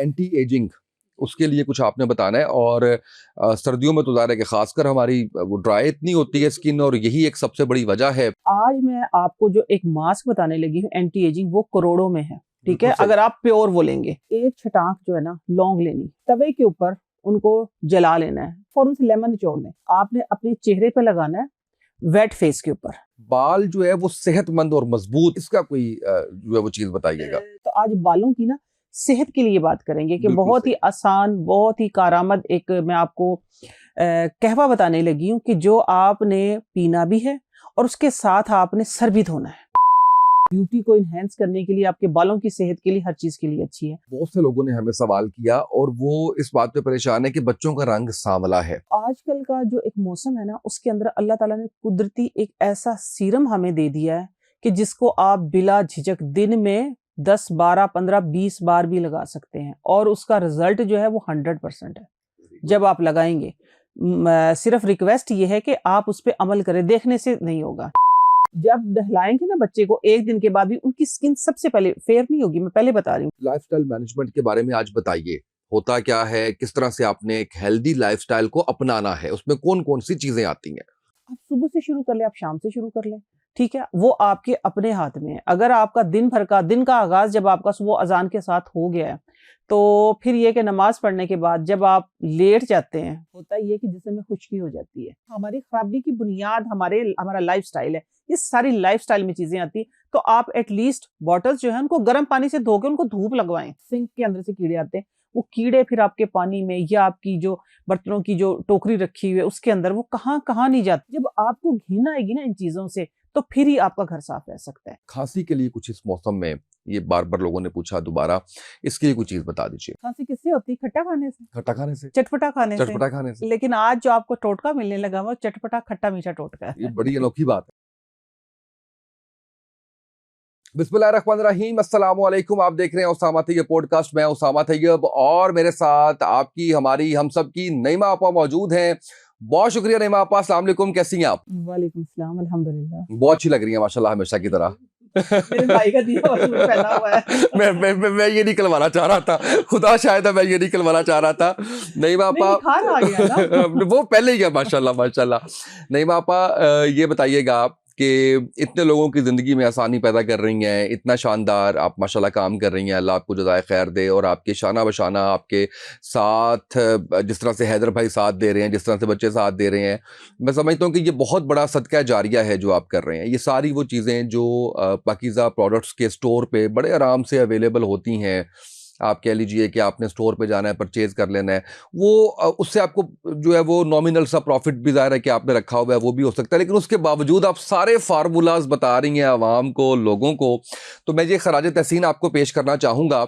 Anti ageing, उसके लिए कुछ आपने बताना है। और सर्दियों में तो ज़ाहिर है कि खासकर हमारी वो ड्राई इतनी होती है स्किन, और यही एक सबसे बड़ी वजह है। आज मैं आपको जो एक मास्क बताने लगी हूँ एंटी एजिंग, वो करोड़ों में है, ठीक है। बिल्कुल सही। अगर आप प्योर वो लेंगे, एक छटाक जो है ना लौंग लेनी, तवे के ऊपर उनको जला लेना है, फौरन से लेमन निचोड़ना है, आपने अपने चेहरे पे लगाना है, वेट फेस के ऊपर। बाल जो है वो सेहतमंद और मजबूत, इसका कोई जो है वो चीज बताइएगा। तो आज बालों की ना सेहत के लिए बात करेंगे कि बिल्कुल बहुत ही सही। आसान, बहुत ही कारआमद एक मैं आपको कहवा बताने लगी हूँ कि जो आपने पीना भी है और उसके साथ आपने सर भी धोना है। ब्यूटी को इनहेंस करने के लिए, आपके बालों की सेहत के लिए, हर चीज के लिए अच्छी है। बहुत से लोगों ने हमें सवाल किया और वो इस बात पे परेशान है कि बच्चों का रंग सांवला है। आजकल का जो एक मौसम है ना, उसके अंदर अल्लाह ताला ने कुदरती एक ऐसा सीरम हमें दे दिया है कि जिसको आप बिला झिझक दिन में 10, 12, 15, 20 बार भी लगा सकते हैं, और उसका रिजल्ट जो है वो 100% है जब आप लगाएंगे। सिर्फ रिक्वेस्ट ये है कि आप उस पर अमल करें, देखने से नहीं होगा। जब नहलाएंगे ना बच्चे को, एक दिन के बाद भी उनकी स्किन सबसे पहले फेयर नहीं होगी, मैं पहले बता रही हूँ। लाइफस्टाइल मैनेजमेंट के बारे में आज बताइए, होता क्या है, किस तरह से आपने एक हेल्दी लाइफस्टाइल को अपनाना है, उसमें कौन कौन सी चीजें आती हैं। आप सुबह से शुरू कर ले, आप शाम से शुरू कर ले, ठीक है, वो आपके अपने हाथ में है। अगर आपका दिन का आगाज जब आपका सुबह अजान के साथ हो गया है, तो फिर ये कि नमाज पढ़ने के बाद जब आप लेट जाते हैं, होता ये कि जिस्म में खुश्की हो जाती है। हमारी खराबी की बुनियाद हमारा लाइफस्टाइल है। ये सारी लाइफस्टाइल में चीजें आती, तो आप एटलीस्ट बॉटल्स जो है उनको गर्म पानी से धो के उनको धूप लगवाएं। सिंक के अंदर से कीड़े आते हैं, वो कीड़े फिर आपके पानी में या आपकी जो बर्तनों की जो टोकरी रखी हुई है उसके अंदर वो कहाँ कहाँ नहीं जाती। जब आपको घिन आएगी ना इन चीजों से, तो फिर ही आपका घर साफ रह सकता है। खांसी के लिए कुछ इस मौसम में, ये बार बार लोगों ने पूछा, दोबारा इसके लिए कुछ चीज बता दीजिए। खांसी किससे होती है? खट्टा खाने से, खट्टा खाने से, चटपटा खाने से। चटपटा खाने से। लेकिन आज जो आपको टोटका मिलने लगा वो चटपटा खट्टा मीठा टोटका ये है। बड़ी अनोखी बात है। बिस्मिल्लाहिर्रहमानिर्रहीम, अस्सलाम वालेकुम। आप देख रहे हैं उसामा तैयब पॉडकास्ट। मैं उसामा तैयब और मेरे साथ आपकी, हमारी, हम सब की नईमा आपा मौजूद हैं। बहुत शुक्रिया नईमा आपा, अस्सलाम वालेकुम, कैसी हैं आप? वालेकुम सलाम, अल्हम्दुलिल्लाह। बहुत अच्छी लग रही हैं माशाल्लाह, हमेशा की तरह। मेरे भाई का दिया हुआ सूट पहना हुआ है। मैं ये निकलवाना चाह रहा था, खुदा शायद मैं ये निकलवाना चाह रहा था। नईमा आपा निखार आ गया ना। वो पहले ही है माशाल्लाह माशाल्लाह। नईमा आपा, ये बताइएगा आप कि इतने लोगों की ज़िंदगी में आसानी पैदा कर रही हैं, इतना शानदार आप माशाल्लाह काम कर रही हैं, अल्लाह आपको जज़ाए खैर दे। और आपके शाना बशाना आपके साथ, जिस तरह से हैदर भाई साथ दे रहे हैं, जिस तरह से बच्चे साथ दे रहे हैं, मैं समझता हूँ कि ये बहुत बड़ा सदका जारिया है जो आप कर रहे हैं। ये सारी वो चीज़ें जो पाकीज़ा प्रोडक्ट्स के स्टोर पे बड़े आराम से अवेलेबल होती हैं, आप कह लीजिए कि आपने स्टोर पे जाना है, परचेज कर लेना है, वो उससे आपको जो है वो नॉमिनल सा प्रॉफिट भी ज़ाहिर है कि आपने रखा हुआ है, वो भी हो सकता है, लेकिन उसके बावजूद आप सारे फार्मूलाज बता रही हैं आवाम को, लोगों को। तो मैं ये खराज तहसीन आपको पेश करना चाहूँगा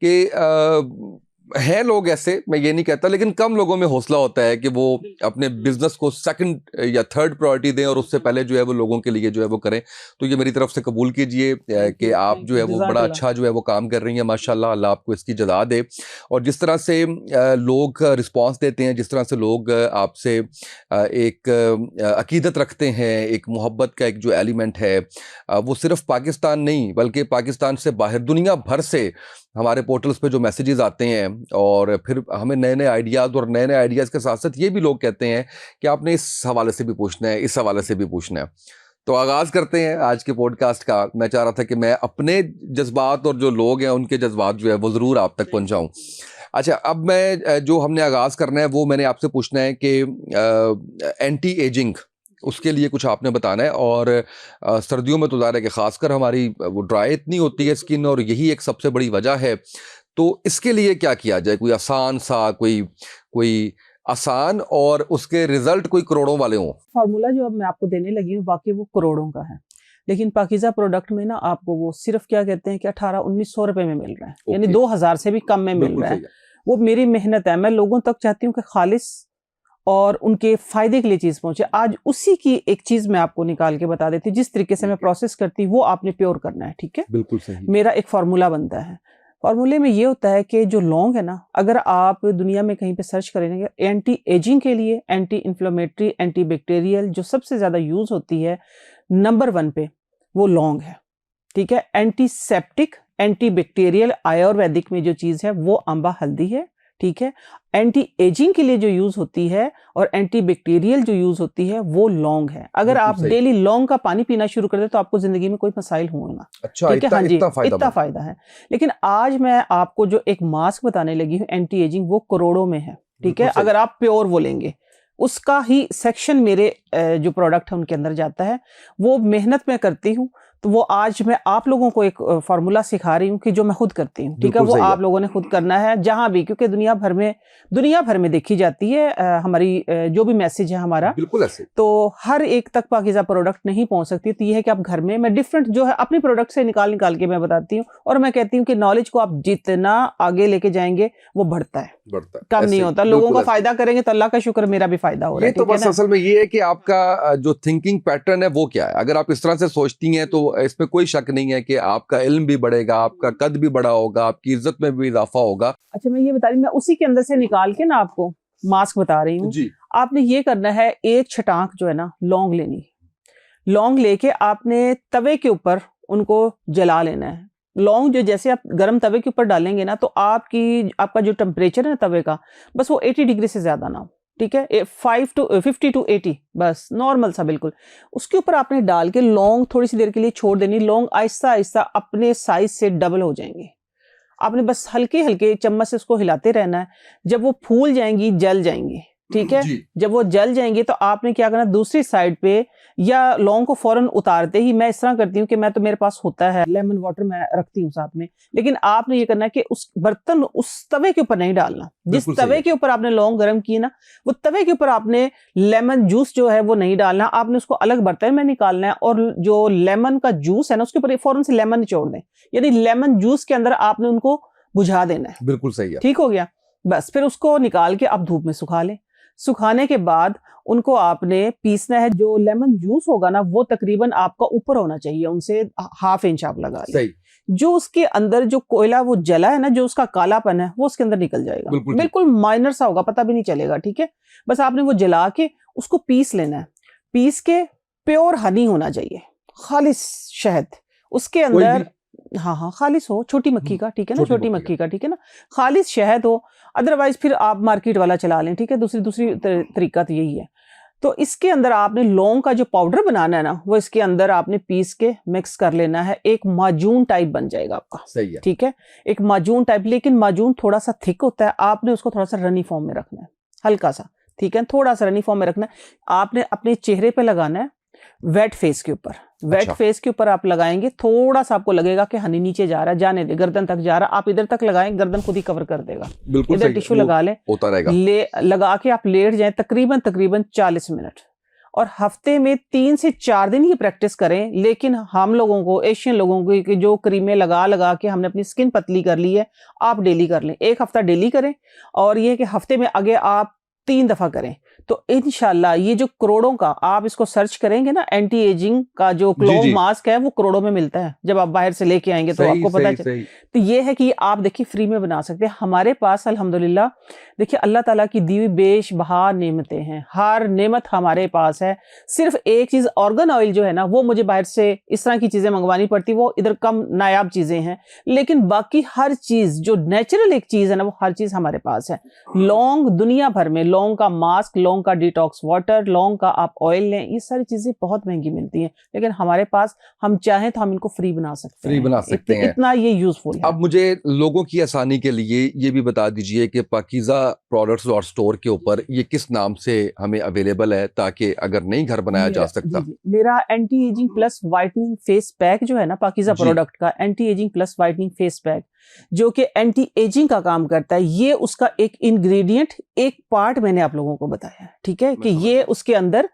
कि हैं लोग ऐसे, मैं ये नहीं कहता, लेकिन कम लोगों में हौसला होता है कि वो अपने बिजनेस को सेकंड या थर्ड प्रायोरिटी दें और उससे पहले जो है वो लोगों के लिए जो है वो करें। तो ये मेरी तरफ से कबूल कीजिए कि आप जो है वो बड़ा अच्छा जो है वो काम कर रही हैं माशाल्लाह, अल्लाह आपको इसकी जज़ा दे। और जिस तरह से लोग रिस्पांस देते हैं, जिस तरह से लोग आपसे एक अकीदत रखते हैं, एक मोहब्बत का एक जो एलिमेंट है, वो सिर्फ पाकिस्तान नहीं बल्कि पाकिस्तान से बाहर दुनिया भर से हमारे पोर्टल्स पे जो मैसेजेस आते हैं, और फिर हमें नए नए आइडियाज़, और नए नए आइडियाज़ के साथ साथ ये भी लोग कहते हैं कि आपने इस हवाले से भी पूछना है, इस हवाले से भी पूछना है। तो आगाज़ करते हैं आज के पॉडकास्ट का। मैं चाह रहा था कि मैं अपने जज्बात और जो लोग हैं उनके जज्बात जो है वो ज़रूर आप तक पहुँचाऊँ। अच्छा, अब मैं जो हमने आगाज़ करना है वो मैंने आपसे पूछना है कि एंटी एजिंग, उसके लिए कुछ आपने बताना है। और सर्दियों में तो ज़ाहिर है कि खासकर हमारी वो ड्राई इतनी होती है स्किन, और यही एक सबसे बड़ी वजह है। तो इसके लिए क्या किया जाए? कोई आसान सा, कोई आसान और उसके रिजल्ट कोई करोड़ों वाले हों। फार्मूला जो अब मैं आपको देने लगी हूँ वाकई वो करोड़ों का है, लेकिन पाकीज़ा प्रोडक्ट में ना आपको वो सिर्फ क्या कहते हैं कि 1800-1900 रुपए में मिल रहा है, यानी 2000 से भी कम में मिल रहा है। वो मेरी मेहनत है, मैं लोगों तक चाहती हूँ कि खालिस और उनके फायदे के लिए चीज पहुंचे। आज उसी की एक चीज मैं आपको निकाल के बता देती हूँ, जिस तरीके से मैं प्रोसेस करती हूँ वो आपने प्योर करना है, ठीक है? बिल्कुल सही। मेरा एक फार्मूला बनता है। फार्मूले में ये होता है कि जो लौंग है ना, अगर आप दुनिया में कहीं पे सर्च करेंगे एंटी एजिंग के लिए, एंटी इन्फ्लेमेटरी, एंटी बैक्टीरियल जो सबसे ज्यादा यूज होती है, नंबर 1 पे वो लौंग है, ठीक है? एंटीसेप्टिक एंटी बैक्टीरियल आयुर्वेदिक में जो चीज़ है वो अम्बा हल्दी है, ठीक है। एंटी एजिंग के लिए जो यूज़ होती है और एंटी बैक्टीरियल जो यूज़ होती है वो लौंग है। अगर बिल्कुल आप सही। डेली लौंग का पानी पीना शुरू कर दें तो आपको ज़िंदगी में कोई मसाइल होंगे ना, अच्छा, ठीक है। इतना हाँ जी, इतना इतना फायदेमंद। फ़ायदा है। लेकिन आज मैं आपको जो एक मास्क बताने लगी हूँ एंटी एजिंग, वो करोड़ों में है, ठीक बिल्कुल है। सही। अगर आप प्योर वो लेंगे, उसका ही सेक्शन मेरे जो प्रोडक्ट है उनके अंदर जाता है। वो मेहनत मैं करती हूँ, तो वो आज मैं आप लोगों को एक फ़ॉर्मूला सिखा रही हूँ कि जो मैं खुद करती हूँ, ठीक है। बिल्कुल वो सही है। आप लोगों ने खुद करना है जहाँ भी, क्योंकि दुनिया भर में देखी जाती है हमारी जो भी मैसेज है हमारा, बिल्कुल ऐसे। तो हर एक तक पाकीज़ा प्रोडक्ट नहीं पहुँच सकती। तो ये है कि आप घर में, मैं डिफरेंट जो है अपने प्रोडक्ट से निकाल के मैं बताती हूँ, और मैं कहती हूँ कि नॉलेज को आप जितना आगे लेके जाएँगे वो बढ़ता है, बढ़ता है, कम ऐसे नहीं ही, होता। लोगों बिल्कुल का ऐसे। फ़ायदा करेंगे तो अल्लाह का शुक्र मेरा भी फ़ायदा हो रहा ये है, तो ठीक है बस ना? असल में ये है कि आपका जो थिंकिंग पैटर्न है वो क्या है। अगर आप इस तरह से सोचती हैं तो इसमें कोई शक नहीं है कि आपका इल्म भी बढ़ेगा, आपका कद भी बड़ा होगा, आपकी इज्जत में भी इजाफा होगा। अच्छा, मैं ये बता रही हूँ, मैं उसी के अंदर से निकाल के ना आपको मास्क बता रही हूँ। जी। आपने ये करना है, एक छटाक जो है ना लौंग लेनी है। लौंग लेके आपने तवे के ऊपर उनको जला लेना है। लौंग जो जैसे आप गरम तवे के ऊपर डालेंगे ना, तो आपका जो टेम्परेचर है ना तवे का, बस वो 80 डिग्री से ज़्यादा ना हो, ठीक है। 50 to 80, बस नॉर्मल सा बिल्कुल। उसके ऊपर आपने डाल के लौंग थोड़ी सी देर के लिए छोड़ देनी। लौंग आहिस्ता-आहिस्ता अपने साइज़ से डबल हो जाएँगे। आपने बस हल्के-हल्के चम्मच से उसको हिलाते रहना है। जब वो फूल जाएँगी, जल जाएँगी, ठीक है? जी। जब वो जल जाएँगी तो आपने क्या करना, दूसरी साइड पे या लौंग को फ़ौरन उतारते ही, मैं इस तरह करती हूँ कि मेरे पास होता है लेमन वाटर, मैं रखती हूँ साथ में। लेकिन आपने ये करना है कि उस बर्तन, उस तवे के ऊपर नहीं डालना। जिस बिल्कुल सही तवे है। के ऊपर आपने लौंग गरम की ना, वो तवे के ऊपर आपने लेमन जूस जो है वो नहीं डालना। आपने उसको अलग बर्तन में निकालना है, और जो लेमन का जूस है ना, उसके ऊपर फ़ौरन से लेमन निचोड़ दें। यानी लेमन जूस के अंदर आपने उनको बुझा देना है। बिल्कुल सही है। ठीक हो गया? बस फिर उसको निकाल के आप धूप में सुखा लें। सुखाने के बाद उनको आपने पीसना है। जो लेमन जूस होगा ना, वो तकरीबन आपका ऊपर होना चाहिए, उनसे हाफ इंच आप लगा लें। सही। जो उसके अंदर जो कोयला वो जला है ना, जो उसका कालापन है, वो उसके अंदर निकल जाएगा। बिल्कुल ठीक। बिल्कुल माइनर सा होगा, पता भी नहीं चलेगा, ठीक है? बस आपने वो जला के उसको पीस लेना है। पीस के प्योर हनी होना चाहिए, खालिस शहद। उसके कोई अंदर, भी? हाँ, खालिस हो, छोटी मक्खी का, ठीक है ना? छोटी छोटी मक्खी मक्खी का, ठीक है ना? खालिस शहद हो, अदरवाइज़ फिर आप मार्केट वाला चला लें, ठीक है? दूसरी तरीका तो यही है। तो इसके अंदर आपने लौंग का जो पाउडर बनाना है ना, वो इसके अंदर आपने पीस के मिक्स कर लेना है। एक माजून टाइप बन जाएगा आपका, सही है। ठीक है? एक माजून टाइप, लेकिन माजून थोड़ा-सा थिक होता है, आपने उसको थोड़ा-सा रनी फॉर्म में रखना है, हल्का-सा, ठीक है? थोड़ा-सा रनी फॉर्म में रखना है। आपने अपने चेहरे पे लगाना है, वेट फेस के ऊपर। वेट अच्छा। फेस के ऊपर आप लगाएँगे, थोड़ा-सा आपको लगेगा कि हनी नीचे जा रहा है, जाने दें, गर्दन तक जा रहा है। आप इधर तक लगाएँ, गर्दन खुद ही कवर कर देगा। बिल्कुल इधर सही है, टिश्यू वो लगा लें, होता रहेगा। लगा के आप लेट जाएँ तकरीबन 40 मिनट, और हफ्ते में 3 से 4 दिन ही प्रैक्टिस करें। लेकिन हम लोगों को, एशियन लोगों को, कि जो क्रीमें लगा के हमने अपनी स्किन पतली कर ली है, आप डेली कर लें। 1 हफ्ता डेली करें, और ये है कि हफ्ते में आगे आप 3 दफ़ा करें। तो इंशाल्लाह ये जो करोड़ों का, आप इसको सर्च करेंगे ना, एंटी एजिंग का जो जी, क्लोव जी। मास्क है, वो करोड़ों में मिलता है। जब आप बाहर से लेके आएँगे तो सही, आपको पता सही, चल। सही। तो ये है कि आप देखिए फ्री में बना सकते हैं। हमारे पास अल्हम्दुलिल्लाह, देखिए अल्लाह ताला की दी हुई बेशबहा नेमतें हैं। हर नेमत हमारे पास है। सिर्फ़ एक चीज़, ऑर्गन ऑयल जो है ना, वो मुझे बाहर से इस तरह की चीज़ें मँगवानी पड़ती, वो इधर कम नायाब चीज़ें हैं। लेकिन बाकी हर चीज़ जो नेचुरल एक चीज़ है ना, वो हर चीज़ हमारे पास है। लौंग दुनिया भर में, लौंग का मास्क, लौंग का डिटॉक्स वाटर, लौंग का आप ऑयल लें, ये सारी चीज़ें बहुत महँगी मिलती हैं। लेकिन हमारे पास, हम चाहें तो हम इनको फ्री बना सकते फ्री हैं। बना सकते हैं। इतना ये यूज़फुल है। अब मुझे लोगों की आसानी के लिए ये भी बता दीजिए कि पाकीज़ा प्रोडक्ट्स और स्टोर के ऊपर ये किस नाम से हमें अवेलेबल है, ताकि अगर नहीं घर बनाया जा सकता। जी। मेरा anti ageing plus whitening face pack जो है ना, पाकीज़ा जी। प्रोडक्ट का anti ageing plus whitening face pack, जो कि एंटी एजिंग का काम करता है, ये उसका एक इंग्रेडिएंट, एक पार्ट मैंने आप लोगों को बताया है, ठीक है? कि ये उसके अंदर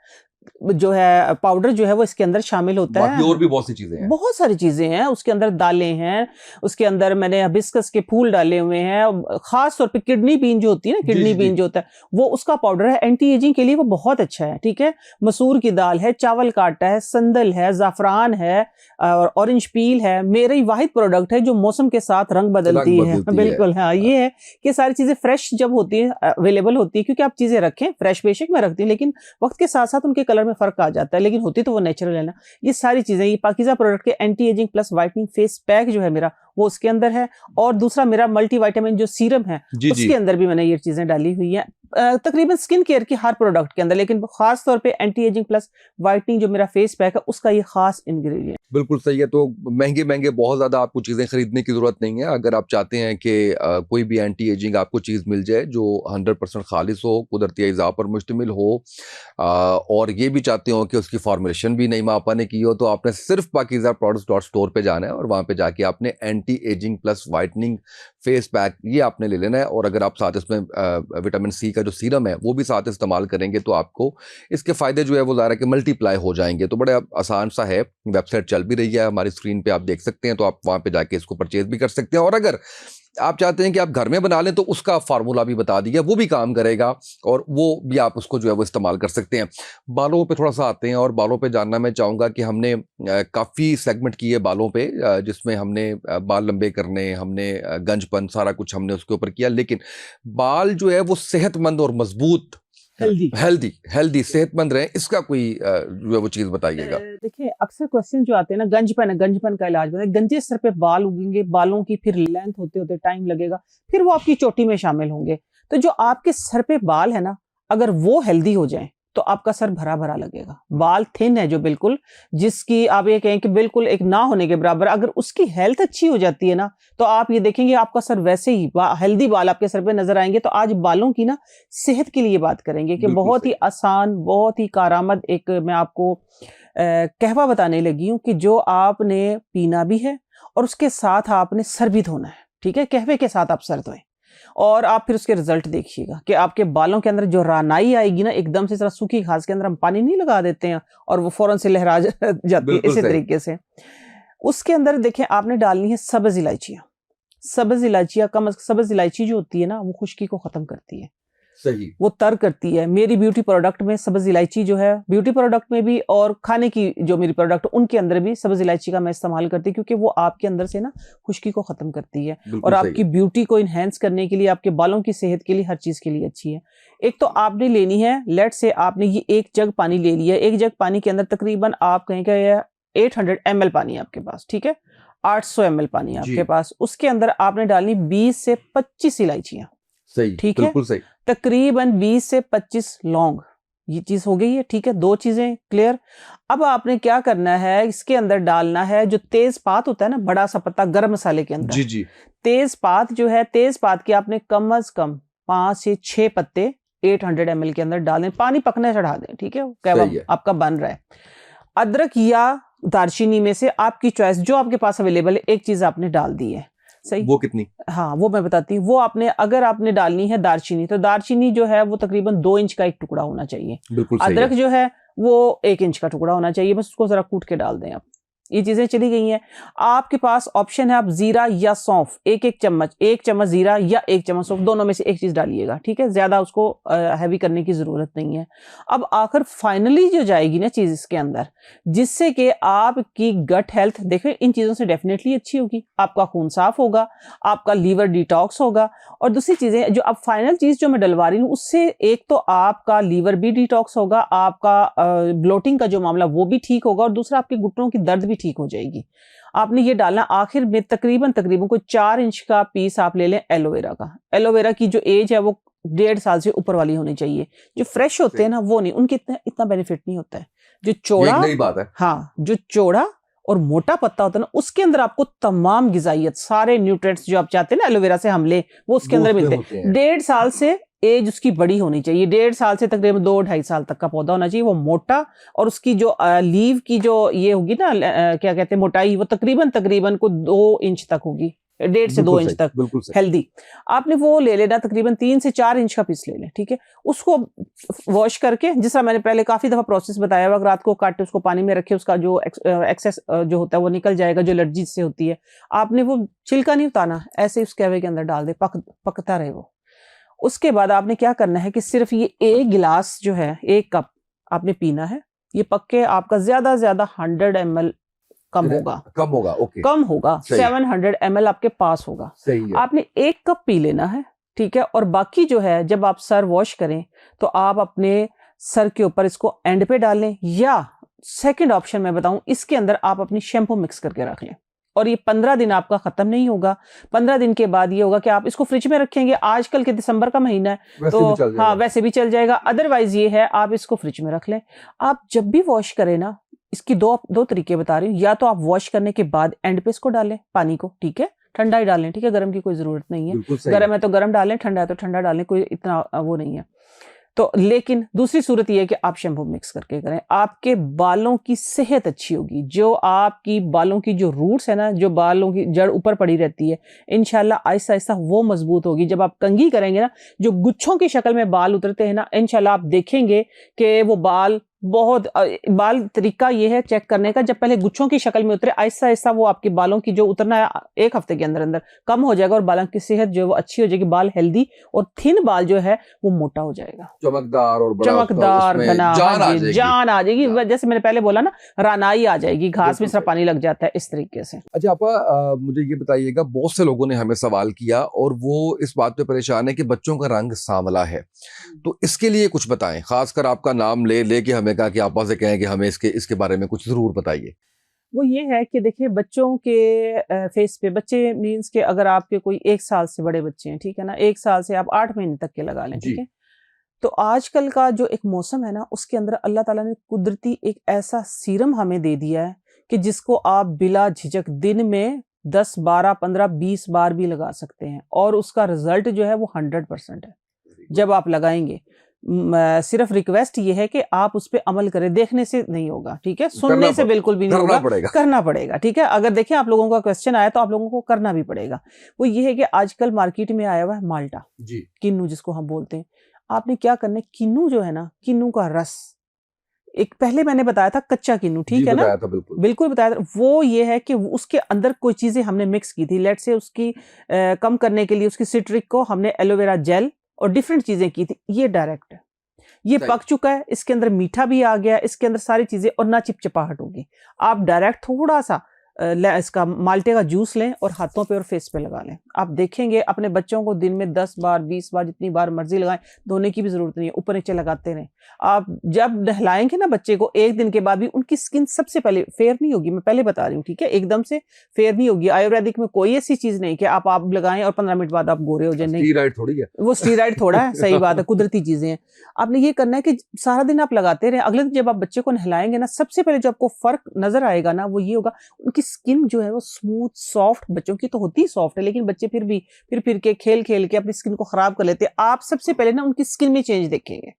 जो है पाउडर जो है वो इसके अंदर शामिल होता बाकी है। और भी बहुत सी चीजें हैं। बहुत सारी चीज़ें हैं, उसके अंदर दालें हैं, उसके अंदर मैंने हिबिस्कस के फूल डाले हुए हैं, ख़ास तौर पे किडनी बीन जो होती है ना, जी, किडनी जी, बीन जी। जो होता है, वो उसका पाउडर है, एंटी एजिंग के लिए वो बहुत अच्छा है, ठीक है? मसूर की दाल है, चावल का आटा है, संदल है, ज़ाफ़रान है, और ऑरेंज पील है। मेरी वाहिद प्रोडक्ट है जो मौसम के साथ रंग रंग बदलती है। बदलती है। बिल्कुल, हाँ, ये है कि सारी चीज़ें फ्रेश जब होती हैं, अवेलेबल होती है, क्योंकि आप चीज़ें रखें, फ्रेश बेशक मैं रखती हूँ, लेकिन वक़्त के साथ-साथ उनके कलर कलर में फ़र्क आ जाता है, लेकिन होती तो वो नेचुरल है ना। ये सारी चीज़ें, ये पाकीज़ा प्रोडक्ट के anti ageing plus whitening face pack जो है मेरा, वो उसके अंदर है, और दूसरा मेरा मल्टीविटामिन जो सीरम है, जी, जी। उसके अंदर भी मैंने ये चीज़ें डाली हुई हैं। तकरीबन स्किन केयर की हर प्रोडक्ट के अंदर, लेकिन ख़ास तौर पे एंटी एजिंग प्लस व्हाइटनिंग जो मेरा फेस पैक है, उसका ये ख़ास इंग्रेडिएंट। बिल्कुल सही है। तो महँगे-महँगे बहुत ज़्यादा आपको चीज़ें खरीदने की ज़रूरत नहीं है। अगर आप चाहते हैं कि कोई भी एंटी एजिंग आपको चीज़ मिल जाए जो 100% खालिस हो, कुदरती अज़ा पर मुश्तमिल हो, और ये भी चाहते हो कि उसकी फ़ॉर्मुलेशन भी नईमा आपा ने की हो, तो आपने सिर्फ़ पाकीज़ा प्रोडक्ट्स डॉट स्टोर पे जाना है और वहाँ पे जाके आपने anti ageing plus whitening face pack ये आपने ले लेना है। और अगर आप साथ इसमें विटामिन सी का जो सीरम है वो भी साथ इस्तेमाल करेंगे तो आपको इसके फ़ायदे जो है वो ज़ाहिर है कि मल्टीप्लाई हो जाएँगे। तो बड़ा आसान सा है, वेबसाइट चल भी रही है हमारी स्क्रीन पे, आप देख सकते हैं, तो आप वहाँ पे जाके इसको परचेज़ भी कर सकते हैं। और अगर आप चाहते हैं कि आप घर में बना लें तो उसका फ़ॉर्मूला भी बता दिया, वो भी काम करेगा और वो भी आप उसको जो है वो इस्तेमाल कर सकते हैं। बालों पे थोड़ा-सा आते हैं और बालों पे जानना मैं चाहूँगा कि हमने काफ़ी सेगमेंट किए बालों पे, जिसमें हमने बाल लंबे करने, हमने गंजपन सारा कुछ हमने उसके ऊपर किया, लेकिन बाल जो है वो सेहतमंद और मज़बूत हेल्दी सेहतमंद रहें, इसका कोई जो है वो चीज़ बताइएगा। देखिए, अक्सर क्वेश्चन जो आते हैं ना, गंजपन है, गंजपन का इलाज बताइए। गंजे सर पे बाल उगेंगे, बालों की फिर लेंथ होते-होते टाइम लगेगा, फिर वो आपकी चोटी में शामिल होंगे। तो जो आपके सर पे बाल है ना, अगर वो हेल्दी हो जाएँ, तो आपका सर भरा-भरा लगेगा। बाल थिन है जो बिल्कुल, जिसकी आप ये कहें कि बिल्कुल एक ना होने के बराबर, अगर उसकी हेल्थ अच्छी हो जाती है ना, तो आप ये देखेंगे आपका सर वैसे ही हेल्दी बाल आपके सर पे नज़र आएँगे। तो आज बालों की ना सेहत के लिए बात करेंगे कि बिल्कुल बहुत ही सही। आसान, बहुत ही कारआमद एक मैं आपको कहवा बताने लगी हूँ कि जो आपने पीना भी है और उसके साथ आपने सर भी धोना है, ठीक है? कहवे के साथ आप सर धोएँ और आप फिर उसके रिज़ल्ट देखिएगा कि आपके बालों के अंदर जो रानाई आएगी ना, एकदम से ज़रा सूखी घास के अंदर हम पानी नहीं लगा देते हैं और वो फ़ौरन से लहरा जाती है, बिल्कुल इसी सही। तरीके से। उसके अंदर देखिए आपने डालनी है सब्ज़ इलायचियाँ। सब्ज़ इलायचियाँ सब्ज़ इलायची जो होती है ना, वो खुश्की को ख़त्म करती है। सही। वो तर करती है। मेरी ब्यूटी प्रोडक्ट में सब्ज़ इलायची जो है, ब्यूटी प्रोडक्ट में भी और खाने की जो मेरी प्रोडक्ट उनके अंदर भी सब्ज़ इलायची का मैं इस्तेमाल करती हूँ, क्योंकि वो आपके अंदर से ना खुश्की को ख़त्म करती है और बिल्कुल सही आपकी है। ब्यूटी को एनहांस करने के लिए, आपके बालों की सेहत के लिए, हर चीज़ के लिए अच्छी है। एक तो आपने लेनी है, लेट्स से आपने ये 1 जग पानी ले लिया। 1 जग पानी के अंदर तकरीबन आप कहें कि 800 ml पानी है आपके पास, ठीक है? 800 ml पानी है जी। आपके पास। उसके अंदर आपने डालनी 20 से 25 इलायचियाँ, सही, ठीक है? बिल्कुल सही। तकरीबन 20 से 25 लौंग, ये चीज़ हो गई है, ठीक है? 2 चीज़ें क्लियर। अब आपने क्या करना है, इसके अंदर डालना है जो तेज़पात होता है ना, बड़ा-सा पत्ता गरम मसाले के अंदर। जी, जी। तेज़पात जो है, तेज़पात के आपने कम से कम 5 से 6 पत्ते 800 ml के अंदर डाल दें, पानी पकने चढ़ा दें, ठीक है? कहवा सही है। आपका बन रहा है। अदरक या दालचीनी में से आपकी चॉइस, जो आपके पास अवेलेबल है, एक चीज़ आपने डाल दी है, सही? वो कितनी? हाँ, वो मैं बताती हूँ। वो आपने अगर आपने डालनी है दालचीनी, तो दालचीनी जो है वो तकरीबन 2 इंच का एक टुकड़ा होना चाहिए। बिल्कुल सही अदरक है। जो है वो 1 इंच का टुकड़ा होना चाहिए, बस उसको ज़रा कूट के डाल दें आप। ये चीज़ें चली गई हैं। आपके पास ऑप्शन है, आप ज़ीरा या सौंफ 1-1 चम्मच, 1 चम्मच ज़ीरा या 1 चम्मच सौंफ, दोनों में से एक चीज़ डालिएगा, ठीक है? ज़्यादा उसको हेवी करने की ज़रूरत नहीं है। अब आखिर फाइनली जो जाएगी ना चीज़ इसके अंदर, जिससे कि आपकी गट हेल्थ देखिए इन चीज़ों से डेफ़िनेटली अच्छी होगी, आपका खून साफ़ होगा, आपका लीवर डिटॉक्स होगा और दूसरी चीज़ें जो अब फाइनल चीज़ जो मैं डलवा रही हूँ, उससे एक तो आपका लीवर भी डिटॉक्स होगा, आपका ब्लोटिंग का जो मामला वो भी ठीक होगा और दूसरा आपके घुटनों की दर्द भी ठीक हो जाएगी। आपने ये डालना आखिर में तकरीबन कोई 4 इंच का पीस आप ले लें एलोवेरा का। एलोवेरा की जो एज है वो 1.5 साल से ऊपर वाली होनी चाहिए। जो फ्रेश होते हैं ना वो नहीं, उनके इतना बेनिफिट नहीं होता है। जो ये चौड़ा, एक नई बात है। हाँ, जो चौड़ा और मोटा पत्ता होता है ना, उसके अंदर आपको तमाम ग़िज़ाइयत, सारे न्यूट्रिएंट्स जो आप चाहते हैं ना एलोवेरा से हम लें, वो उसके वो अंदर उसमें मिलते होते हैं। हैं। 1.5 साल से एज उसकी बड़ी होनी चाहिए। 1.5 साल से तकरीबन 2 ढाई साल तक का पौधा होना चाहिए, वो मोटा और उसकी जो लीव की जो ये होगी ना क्या कहते हैं मोटाई, वो तकरीबन को 2 इंच तक होगी। 1.5 से 2 बिल्कुल इंच सही, तक बिल्कुल सही। हेल्दी। आपने वो ले लेना, तकरीबन 3 से 4 इंच का पीस ले लें, ठीक है? उसको वॉश करके, जिस तरह मैंने पहले काफ़ी दफ़ा प्रोसेस बताया हुआ, रात को काट उसको पानी में रखें, उसका जो एक्सेस जो होता है वो निकल जाएगा, जो एलर्जी से होती है। आपने वो छिलका नहीं उतारना, ऐसे ही उस कहवे के अंदर डाल दें, पकता रहे वो। उसके बाद आपने क्या करना है कि सिर्फ़ ये 1 गिलास जो है, 1 कप आपने पीना है। ये पक के आपका ज़्यादा से ज़्यादा 100 ml कम होगा। कम होगा, ओके। कम होगा, सही। 700 ml आपके पास होगा। सही है। आपने 1 कप पी लेना है, ठीक है? और बाकी जो है जब आप सर वॉश करें, तो आप अपने सर के ऊपर इसको एंड पे डाल लें, या सेकंड ऑप्शन मैं बताऊं, इसके अंदर आप अपनी शैम्पू मिक्स करके रख लें। और ये 15 दिन आपका खत्म नहीं होगा। 15 दिन के बाद ये होगा कि आप इसको फ्रिज में रखेंगे, आजकल के दिसंबर का महीना है वैसे भी चल तो हाँ जाएगा। वैसे भी चल जाएगा। अदरवाइज ये है आप इसको फ्रिज में रख लें। आप जब भी वॉश करें ना, इसकी दो तरीके बता रही हूँ, या तो आप वॉश करने के बाद एंड पे इसको डालें पानी को, ठीक है, ठंडा ही डालें, ठीक है, गर्म की कोई जरूरत नहीं है। बिल्कुल सही गर्म है तो गर्म डालें, ठंडा है तो ठंडा डालें, कोई इतना वो नहीं है। तो लेकिन दूसरी सूरत ये है कि आप शैम्पू मिक्स करके करें, आपके बालों की सेहत अच्छी होगी। जो आपकी बालों की जो रूट्स है ना, जो बालों की जड़ ऊपर पड़ी रहती है, इंशाल्लाह आहिस्ता आहिस्ता वो मजबूत होगी। जब आप कंघी करेंगे ना, जो गुच्छों की शक्ल में बाल उतरते हैं ना, इंशाल्लाह आप देखेंगे कि वो बाल बाल तरीका ये है चेक करने का, जब पहले गुच्छों की शक्ल में उतरे, आहिस्ता आहिस्ता वो आपके बालों की जो उतरना है 1 हफ्ते के अंदर अंदर कम हो जाएगा और बालों की सेहत जो है वो अच्छी हो जाएगी। बाल हेल्दी और थिन बाल जो है वो मोटा हो जाएगा, चमकदार और बड़ा चमकदार उसमें घना, जान आ हाँ जी, जाएगी। जान आ जाएगी। जान। जैसे मैंने पहले बोला ना, रानाई आ जाएगी, घास में बिल्कुल सिर्फ सही। पानी लग जाता है, इस तरीके से। अच्छा आपा, मुझे ये बताइएगा, बहुत से लोगों ने हमें सवाल किया और वो इस बात पे परेशान है कि बच्चों का रंग सांवला है, तो इसके लिए कुछ बताएं। खासकर आपका नाम लेके हमें कहा कि आपा से कहें कि हमें इसके बारे में कुछ जरूर बताइए। वो ये है कि देखिए बच्चों के फेस पे, बच्चे मीन्स के अगर आपके कोई 1 साल से बड़े बच्चे हैं, ठीक है ना, 1 साल से आप 8 महीने तक के लगा लें, ठीक जी। है। तो आजकल का जो एक मौसम है ना, उसके अंदर अल्लाह ताला ने कुदरती एक ऐसा सीरम हमें दे दिया है कि जिसको आप बिला झिझक दिन में 10, 12, 15, 20 बार भी लगा सकते हैं और उसका रिजल्ट जो है वो 100% है जब आप लगाएंगे। सिर्फ रिक्वेस्ट ये है कि आप उस पे अमल करें, देखने से नहीं होगा, ठीक है, सुनने से बिल्कुल भी नहीं होगा, करना पड़ेगा, ठीक है। अगर देखिए आप लोगों का क्वेश्चन आया तो आप लोगों को करना भी पड़ेगा। वो ये है कि आजकल मार्केट में आया हुआ है माल्टा जी। किन्नू जिसको हम बोलते हैं। आपने क्या करना है, किन्नू जो है ना, किन्नू का रस, एक पहले मैंने बताया था कच्चा किन्नू, ठीक है ना, बताया था बिल्कुल। बिल्कुल बताया था। वो ये है कि उसके अंदर कोई चीजें हमने मिक्स की थी, लेट से उसकी कम करने के लिए उसकी सिट्रिक को हमने एलोवेरा जेल और डिफरेंट चीजें की थी। ये डायरेक्ट है, ये सही। पक चुका है, इसके अंदर मीठा भी आ गया, इसके अंदर सारी चीजें, और ना चिपचिपाहट होगी। आप डायरेक्ट थोड़ा सा इसका माल्टे का जूस लें और हाथों पे और फेस पे लगा लें। आप देखेंगे अपने बच्चों को दिन में 10 बार 20 बार जितनी बार मर्जी लगाएं, धोने की भी जरूरत नहीं है, ऊपर नीचे लगाते रहें। आप जब नहलाएंगे ना बच्चे को, 1 दिन के बाद भी उनकी स्किन सबसे पहले फेयर नहीं होगी, मैं पहले बता रही हूँ, ठीक है, एकदम से फेयर नहीं होगी। आयुर्वेदिक में कोई ऐसी चीज नहीं कि आप लगाएं और 15 मिनट बाद आप गोरे हो जाए, नहीं, स्टीरॉइड थोड़ी है वो स्टीरॉइड थोड़ा है, सही बात है, कुदरती चीजें हैं। आपने ये करना है कि सारा दिन आप लगाते रहे, अगले दिन जब आप बच्चे को नहलाएंगे ना, सबसे पहले जो आपको फर्क नजर आएगा ना, वो ये होगा, उनकी स्किन जो है वो स्मूथ सॉफ्ट, बच्चों की तो होती ही सॉफ्ट है, लेकिन बच्चे फिर भी फिर के खेल के अपनी स्किन को खराब कर लेते हैं। आप सबसे पहले ना उनकी स्किन में चेंज देखेंगे,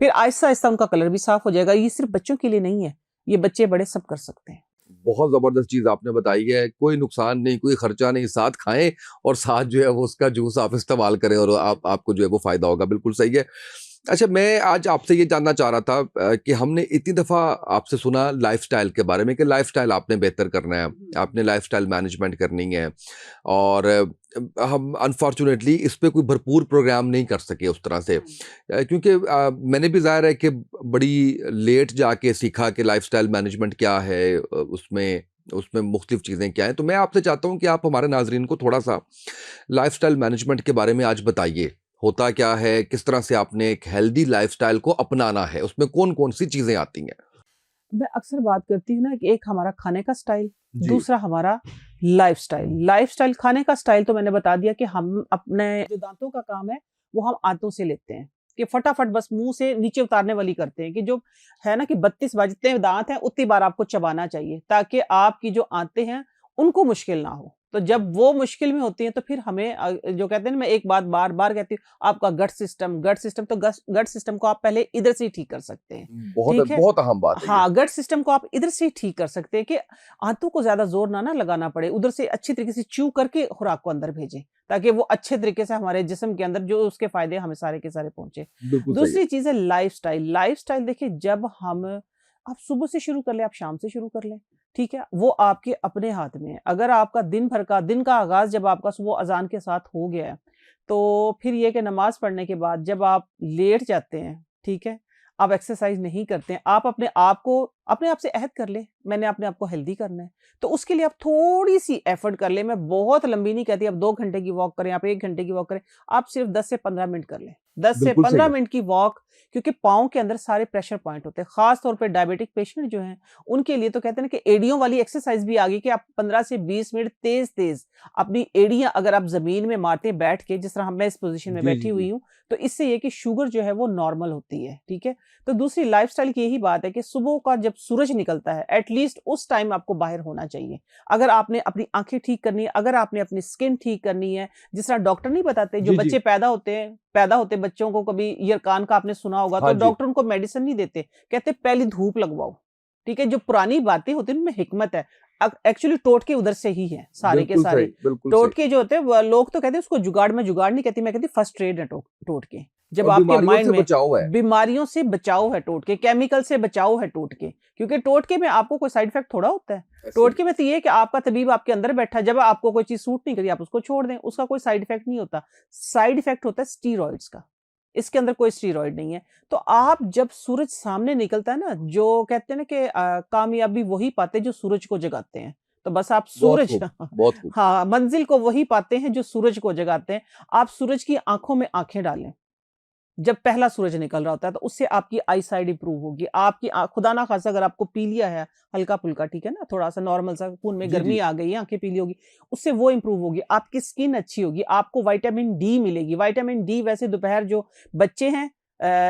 फिर आहिस्ता आहिस्ता उनका कलर भी साफ हो जाएगा। ये सिर्फ बच्चों के लिए नहीं है, ये बच्चे बड़े सब कर सकते हैं। बहुत जबरदस्त चीज आपने बताई है, कोई नुकसान नहीं, कोई खर्चा नहीं, साथ खाएं और साथ जो है वो उसका जूस आप इस्तेमाल करें और आपको जो है वो फायदा होगा। बिल्कुल सही है। अच्छा, मैं आज आपसे ये जानना चाह रहा था कि हमने इतनी दफ़ा आपसे सुना लाइफस्टाइल के बारे में कि लाइफस्टाइल आपने बेहतर करना है, आपने लाइफस्टाइल मैनेजमेंट करनी है, और हम अनफॉर्चुनेटली इस पे कोई भरपूर प्रोग्राम नहीं कर सके उस तरह से, क्योंकि मैंने भी ज़ाहिर है कि बड़ी लेट जाके सीखा कि लाइफस्टाइल मैनेजमेंट क्या है, उसमें उसमें मुख्तलिफ चीज़ें क्या हैं। तो मैं आपसे चाहता हूँ कि आप हमारे नाजरीन को थोड़ा सा लाइफस्टाइल मैनेजमेंट के बारे में आज बताइए, होता क्या है, किस तरह से आपने एक हेल्दी लाइफस्टाइल को अपनाना है, उसमें कौन कौन सी चीजें आती हैं। मैं अक्सर बात करती हूँ ना कि एक हमारा खाने का स्टाइल, जी। दूसरा हमारा लाइफस्टाइल। खाने का स्टाइल तो मैंने बता दिया कि हम अपने जो दांतों का काम है वो हम आंतों से लेते हैं, कि फटाफट बस मुंह से नीचे उतारने वाली करते हैं, कि जो है ना कि 32 बार जितने दांत हैं उतनी बार आपको चबाना चाहिए, ताकि आपकी जो आंतें हैं उनको मुश्किल ना हो। तो जब वो मुश्किल में होती हैं तो फिर हमें जो कहते हैं ना, मैं एक बात बार बार कहती हूँ, आपका गट सिस्टम तो गट सिस्टम को आप पहले इधर से ही ठीक कर सकते हैं, बहुत ठीक है, बहुत अहम बात है ये। हाँ, गट सिस्टम को आप इधर से ही ठीक कर सकते हैं कि आंतों को ज्यादा जोर ना लगाना पड़े, उधर से अच्छी तरीके से च्यू करके खुराक को अंदर भेजें, ताकि वो अच्छे तरीके से हमारे जिस्म के अंदर जो उसके फायदे हमें सारे के सारे पहुंचे। बिल्कुल सही है। दूसरी चीज है लाइफस्टाइल। देखिए, जब हम आप सुबह से शुरू कर ले, आप शाम से शुरू कर लें, ठीक है, वो आपके अपने हाथ में है। अगर आपका दिन का आगाज जब आपका सुबह अजान के साथ हो गया है, तो फिर ये कि नमाज पढ़ने के बाद जब आप लेट जाते हैं, ठीक है, आप एक्सरसाइज नहीं करते हैं, आप अपने आप से अहद कर ले, मैंने अपने आप को हेल्दी करना है, तो उसके लिए आप थोड़ी सी एफर्ट कर ले। मैं बहुत लंबी नहीं कहती, आप 2 घंटे की वॉक करें, आप 1 घंटे की वॉक करें, आप सिर्फ 10 से 15 मिनट कर लें, 10 से बिल्कुल सही 15 है। मिनट की वॉक, क्योंकि पाँव के अंदर सारे प्रेशर पॉइंट होते हैं। खास तौर पे डायबिटिक पेशेंट जो हैं, उनके लिए तो कहते हैं ना कि एड़ियों वाली एक्सरसाइज भी आ गई कि आप 15 से 20 मिनट तेज-तेज अपनी एड़ियाँ अगर आप ज़मीन में मारते हैं बैठ के, जिस तरह मैं इस पोज़ीशन में जी, बैठी जी, जी। हुई हूँ, तो इससे ये है कि शुगर जो है वो नॉर्मल होती है, ठीक है? तो दूसरी लाइफ़स्टाइल की यही बात है कि सुबह का जब सूरज निकलता है, एट लीस्ट उस टाइम आपको बाहर होना चाहिए। अगर आपने अपनी आँखें ठीक करनी है, अगर आपने अपनी स्किन ठीक करनी है, जिस तरह डॉक्टर नहीं बताते, जो जी, जी। बच्चे पैदा होते बच्चों को कभी ईयर कान का आपने सुना होगा, हाँ तो जी। डॉक्टर उनको मेडिसिन नहीं देते, कहते पहले धूप लगवाओ, ठीक है? जो पुरानी बातें होती हैं उनमें हिकमत है। एक्चुअली टोटके उधर से ही हैं, सारे के बिल्कुल सारे। सही, बिल्कुल सही। टोटके जो होते हैं लोग तो कहते हैं उसको जुगाड़, मैं जुगाड़ नहीं कहती, मैं कहती फर्स्ट एड है टोटके। जब और आपके बीमारियों माइंड से में बचाव है। बीमारियों से बचाव है टोटके, केमिकल से बचाव है टोटके, क्योंकि टोटके में आपको कोई साइड इफेक्ट थोड़ा होता है। ऐसे ही। टोटके में तो ये है कि आपका तबीब आपके अंदर बैठा है, जब आपको कोई चीज़ सूट नहीं करी आप उसको छोड़ दें, उसका कोई साइड इफेक्ट नहीं होता। साइड इफेक्ट होता है स्टीरॉइड्स का, इसके अंदर कोई स्टीरॉइड नहीं है। तो आप जब सूरज सामने निकलता है ना, जो कहते हैं ना कि कामयाबी वही पाते हैं जो सूरज को जगाते हैं। तो बस आप बहुत सूरज खूब, बहुत खूब। हाँ, मंजिल को वही पाते हैं जो सूरज को जगाते हैं। आप सूरज की आँखों में आँखें डालें। जब पहला सूरज निकल रहा होता है तो उससे आपकी आई साइट इंप्रूव होगी। आपकी खुदा ना खास्ता अगर आपको पीलिया है, हल्का-फुल्का, ठीक है ना? थोड़ा-सा नॉर्मल सा खून में जी, गर्मी जी। आ गई है, आँखें पीली होगी, उससे वो इंप्रूव होगी। आपकी स्किन अच्छी होगी, आपको विटामिन डी मिलेगी। विटामिन डी वैसे दोपहर जो बच्चे हैं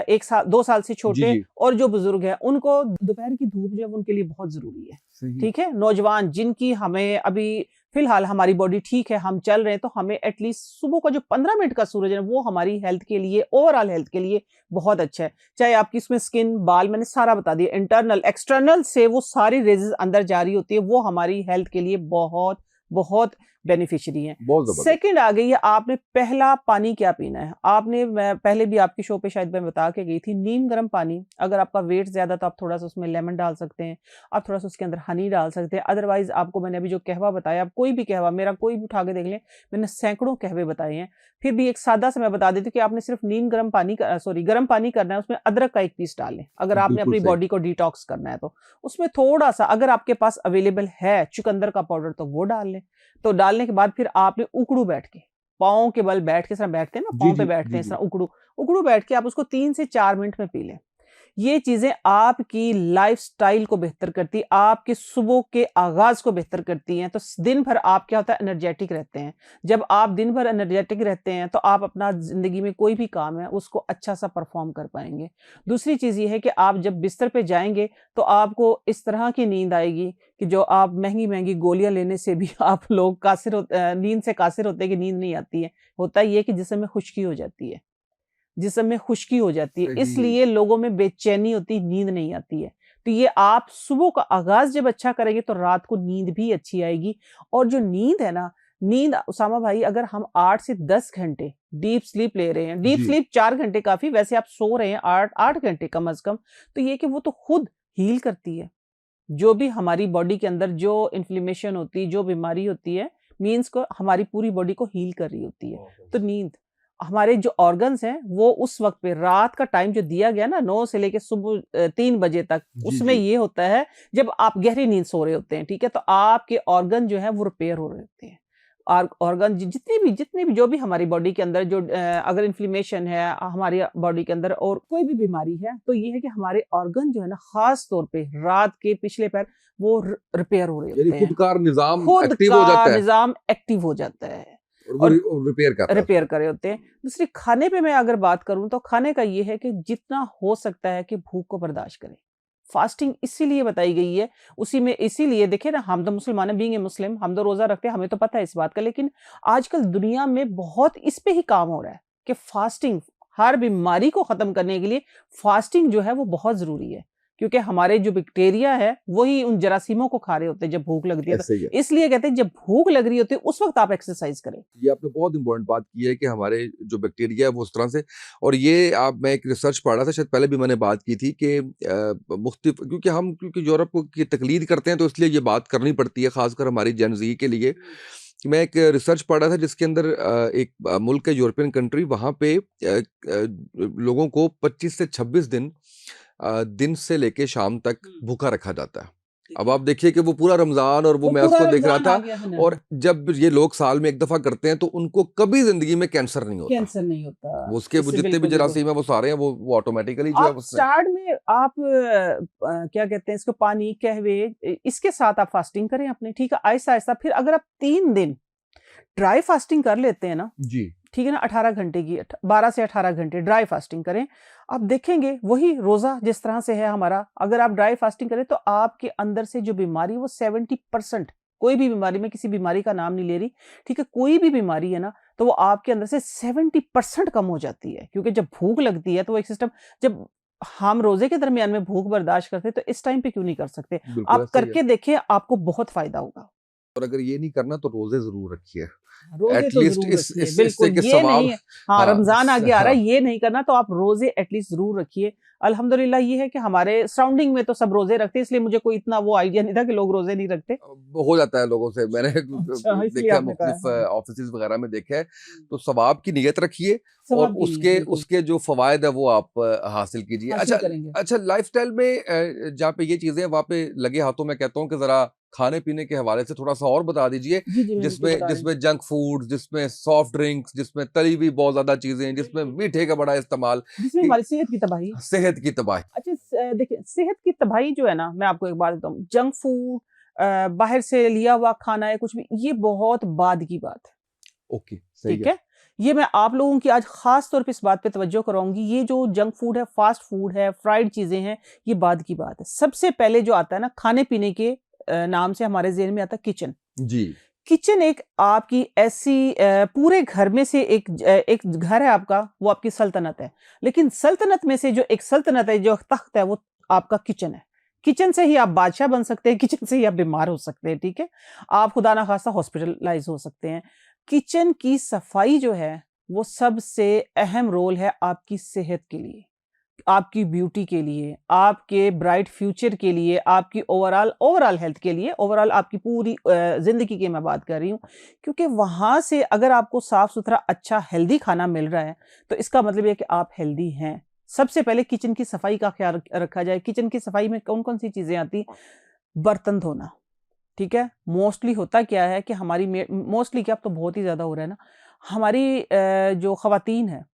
1 साल 2 साल से जी, छोटे जी। और जो बुज़ुर्ग हैं, उनको दोपहर की धूप जो है वो उनके लिए बहुत ज़रूरी है। सही। ठीक है? नौजवान जिनकी हमें अभी फिलहाल हमारी बॉडी ठीक है, हम चल रहे हैं, तो हमें एट लीस्ट सुबह का जो 15 मिनट का सूरज है, वो हमारी हेल्थ के लिए, ओवरऑल हेल्थ के लिए बहुत अच्छा है। चाहे आपकी इसमें स्किन, बाल मैंने सारा बता दिया, इंटरनल, एक्सटर्नल से वो सारी रेज़ेज़ अंदर जा रही होती है, वो हमारी हेल्थ के लिए बहुत, बहुत बेनिफिशियरी हैं। बहुत ज़बरदस्त। सेकंड आ गई है, आपने पहला पानी क्या पीना है? आपने मैं पहले भी आपके शो पे शायद मैं बता के गई थी, नीम गर्म पानी, अगर आपका वेट ज़्यादा तो आप थोड़ा-सा उसमें लेमन डाल सकते हैं, आप थोड़ा-सा उसके अंदर हनी डाल सकते हैं। अदरवाइज़ आपको मैंने अभी जो कहवा बताया, आप कोई भी कहवा, मेरा कोई भी उठा के देख लें, मैंने सैकड़ों कहवे बताए हैं। फिर भी एक सादा-सा मैं बता देती हूँ कि आपने सिर्फ़ नीम गर्म पानी सॉरी गर्म पानी करना है, उसमें अदरक का 1 पीस डाल लें, अगर आपने बिल्कुल अपनी सही। बॉडी को डिटॉक्स करना है तो। उसमें थोड़ा-सा अगर आपके पास अवेलेबल है चुकंदर का पाउडर तो वो डाल लें। तो डालने के बाद फिर आपने उकड़ू बैठ के, पाँव के बल बैठ के, इस तरह बैठते हैं ना, जी, पाँव पे जी, बैठते जी, हैं इस जी। तरह उकड़ू, उकड़ू बैठ के आप उसको 3 से 4 मिनट में पी लें। ये चीज़ें आपकी लाइफ़स्टाइल को बेहतर करती है, आपके सुबह के आगाज़ को बेहतर करती हैं, तो दिन भर आप क्या होता है एनर्जेटिक रहते हैं। जब आप दिन भर एनर्जेटिक रहते हैं, तो आप अपना ज़िंदगी में कोई भी काम है, उसको अच्छा-सा परफ़ॉर्म कर पाएँगे। दूसरी चीज़ ये है कि आप जब बिस्तर पे जाएँगे, तो आपको इस तरह की नींद आएगी कि जो आप महँगी-महँगी गोलियाँ लेने से भी आप लोग नींद से कासिर होते हैं कि नींद नहीं आती है। होता ये है कि जिस्म में खुश्की हो जाती है। जिस्म में खुश्की हो जाती है, सही। इसलिए लोगों में बेचैनी होती है, नींद नहीं आती है। तो ये आप सुबह का आगाज़ जब अच्छा करेंगे तो रात को नींद भी अच्छी आएगी और जो नींद है ना, नींद उसामा भाई अगर हम 8 से 10 घंटे डीप स्लीप ले रहे हैं, डीप जी। स्लीप 4 घंटे काफ़ी, वैसे आप सो रहे हैं 8 घंटे कम से कम, तो ये कि वो तो खुद हील करती है। जो भी हमारी बॉडी के अंदर जो इन्फ्लेमेशन होती है, जो बीमारी होती है, मीन्स को हमारी पूरी बॉडी को हील कर रही होती है। तो नींद, हमारे जो ऑर्गन्स हैं, वो उस वक़्त पे रात का टाइम जो दिया गया ना 9 से लेके सुबह 3 बजे तक, जी, उसमें जी। ये होता है जब आप गहरी नींद सो रहे होते हैं, ठीक है? तो आपके ऑर्गन जो है वो रिपेयर हो रहे होते हैं। ऑर्गन जितनी भी जो भी हमारी बॉडी के अंदर जो अगर इन्फ्लेमेशन है हमारी बॉडी के अंदर और कोई भी बीमारी है, तो ये है कि हमारे ऑर्गन जो है ना ख़ास तौर पे रात के पिछले पहर वो रिपेयर हो रहे यानी होते खुद हैं। का निज़ाम खुद एक्टिव हो का जाता है निज़ाम एक्टिव हो जाता है और वो और रिपेयर कर रहा है रिपेयर उसको। कर रहे होते हैं। दूसरी खाने पे मैं अगर बात करूँ तो खाने का ये है कि जितना हो सकता है कि भूख को बर्दाश्त करें। फास्टिंग इसीलिए बताई गई है, उसी में इसीलिए देखिए ना हम तो मुसलमान हैं, बीइंग ए मुस्लिम हम तो रोज़ा रखते हैं, हमें तो पता है इस बात का, लेकिन आजकल दुनिया में बहुत इस पे ही काम हो रहा है कि फास्टिंग हर बीमारी को ख़त्म करने के लिए फास्टिंग जो है वो बहुत ज़रूरी है। क्योंकि हमारे जो बैक्टीरिया है, वही उन जरासीमों को खा रहे होते हैं जब भूख लगती है तो। ऐसे ही है। इसलिए कहते हैं जब भूख लग रही होती है उस वक़्त आप एक्सरसाइज़ करें। ये आपने बहुत इम्पोर्टेंट बात की है कि हमारे जो बैक्टीरिया है वो उस तरह से और ये आप मैं एक रिसर्च पढ़ रहा था शायद पहले भी मैंने बात की थी कि मुख्तलिफ क्योंकि यूरोप की तकलीद करते हैं तो इसलिए ये बात करनी पड़ती है खासकर हमारी जेन ज़ी के लिए कि मैं एक रिसर्च पढ़ रहा था जिसके अंदर एक मुल्क है यूरोपियन कंट्री वहाँ पे लोगों को 25 से 26 दिन दिन से लेके शाम तक भूखा रखा जाता है अब आप देखिए कि वो पूरा रमजान, और वो वो मैं पूरा उसको देख रहा रमजान आ था, गया है ना, और जब ये लोग साल में एक दफा करते हैं तो उनको कभी जिंदगी में कैंसर नहीं होता। कैंसर नहीं होता, वो उसके इससे जितने भी बिल्कुल भी जरासीम है वो सारे हैं, वो ऑटोमेटिकली जो है आप उसने। स्टार्ट में आप क्या कहते हैं इसको, पानी, कहवे, इसके साथ आप फास्टिंग करें अपने, ठीक है, आहिस्ता-आहिस्ता। फिर अगर आप 3 दिन ड्राई फास्टिंग कर लेते हैं ना, जी। ठीक है ना, 18 घंटे की, 12 से 18 घंटे ड्राई फास्टिंग करें, आप देखेंगे वही रोज़ा जिस तरह से है हमारा, अगर आप ड्राई फास्टिंग करें तो आपके अंदर से जो बीमारी है वो 70%, कोई भी बीमारी, मैं किसी बीमारी का नाम नहीं ले रही, ठीक है, कोई भी बीमारी है ना, तो वो आपके अंदर से 70% कम हो जाती है। क्योंकि जब भूख लगती है तो वो एक सिस्टम, जब हम रोज़े के दरमियान में भूख बर्दाश्त करते हैं, तो इस टाइम पे क्यों नहीं कर सकते? बिल्कुल आप ऐसा ही है। करके देखिए, आपको बहुत फ़ायदा होगा। और अगर ये नहीं करना तो रोजे जरूर रखिए, रोज़े तो एटलीस्ट ज़रूर इस रखिए, इस इससे बिल्कुल, कि ये सवाब। नहीं है। हाँ, हाँ रमज़ान आगे आ रहा हाँ। है, ये नहीं करना तो आप रोज़े एटलीस्ट ज़रूर रखिए। अल्हम्दुलिल्लाह ये है कि हमारे सराउंडिंग में तो सब रोज़े रखते हैं, इसलिए मुझे कोई इतना वो आइडिया नहीं था कि लोग रोज़े नहीं रखते। हो जाता है लोगों से, मैंने अच्छा, इसलिए देखा है आपने कहा है, मुख्तलिफ हाँ। ऑफिसेज वगैरह में देखा है। तो सवाब की नियत रखिए, और सवाब की नीयत, उसके बिल्कुल, उसके जो फवायद है वो आप हासिल कीजिए। हासिल अच्छा, करेंगे। अच्छा, लाइफस्टाइल में जहाँ पे ये चीजें हैं, वहाँ पे लगे हाथों मैं कहता हूँ कि जरा खाने पीने के हवाले से थोड़ा सा और बता दीजिए, जी, जी, मैं बिल्कुल जिसमें बता रही हूँ। जिसमें जंक फूड, जिसमें सॉफ्ट ड्रिंक्स, जिसमें तली हुई बहुत ज्यादा चीजें, जिसमें बिल्कुल, मीठे का बड़ा इस्तेमाल, जिसमें कि हमारी सेहत की तबाही। सेहत की तबाही। अच्छा, देखिए, सेहत की तबाही जो है ना, मैं आपको एक बात बताऊँ, जंक फूड, बाहर से लिया हुआ खाना है कुछ भी, ये बहुत बाद की बात है। ओके, सही ठीक है। है? ये मैं आप लोगों की आज ख़ास तौर पे इस बात पे तवज्जो कराऊँगी, ये जो जंक फूड है, फ़ास्ट फूड है, फ्राइड चीज़ें हैं, ये बाद की बात है। सबसे पहले जो आता है ना खाने-पीने के नाम से हमारे ज़हन में आता है किचन। जी। किचन एक आपकी ऐसी पूरे घर में से एक घर है आपका, वो आपकी सल्तनत है। लेकिन सल्तनत में से जो एक सल्तनत है, जो तख़्त है, वो आपका किचन है। किचन से ही आप बादशाह बन सकते हैं, किचन से ही आप बीमार हो सकते हैं, ठीक है? आप खुदा ना ख़ास्ता हॉस्पिटलाइज़ हो सकते हैं। किचन की सफाई जो है, वो सबसे अहम रोल है आपकी सेहत के लिए, आपकी ब्यूटी के लिए, आपके ब्राइट फ्यूचर के लिए, आपकी ओवरऑल ओवरऑल हेल्थ के लिए, ओवरऑल आपकी पूरी ज़िंदगी की मैं बात कर रही हूँ। क्योंकि वहाँ से अगर आपको साफ-सुथरा अच्छा हेल्दी खाना मिल रहा है, तो इसका मतलब ये है कि आप हेल्दी हैं। सबसे पहले किचन की सफाई का ख्याल रखा जाए। किचन की सफाई में कौन-कौन सी चीज़ें आती हैं? बर्तन धोना, ठीक है? मोस्टली होता क्या है कि हमारी मोस्टली क्या, अब तो बहुत ही ज़्यादा हो रहा है ना, हमारी जो ख़वातीन हैं,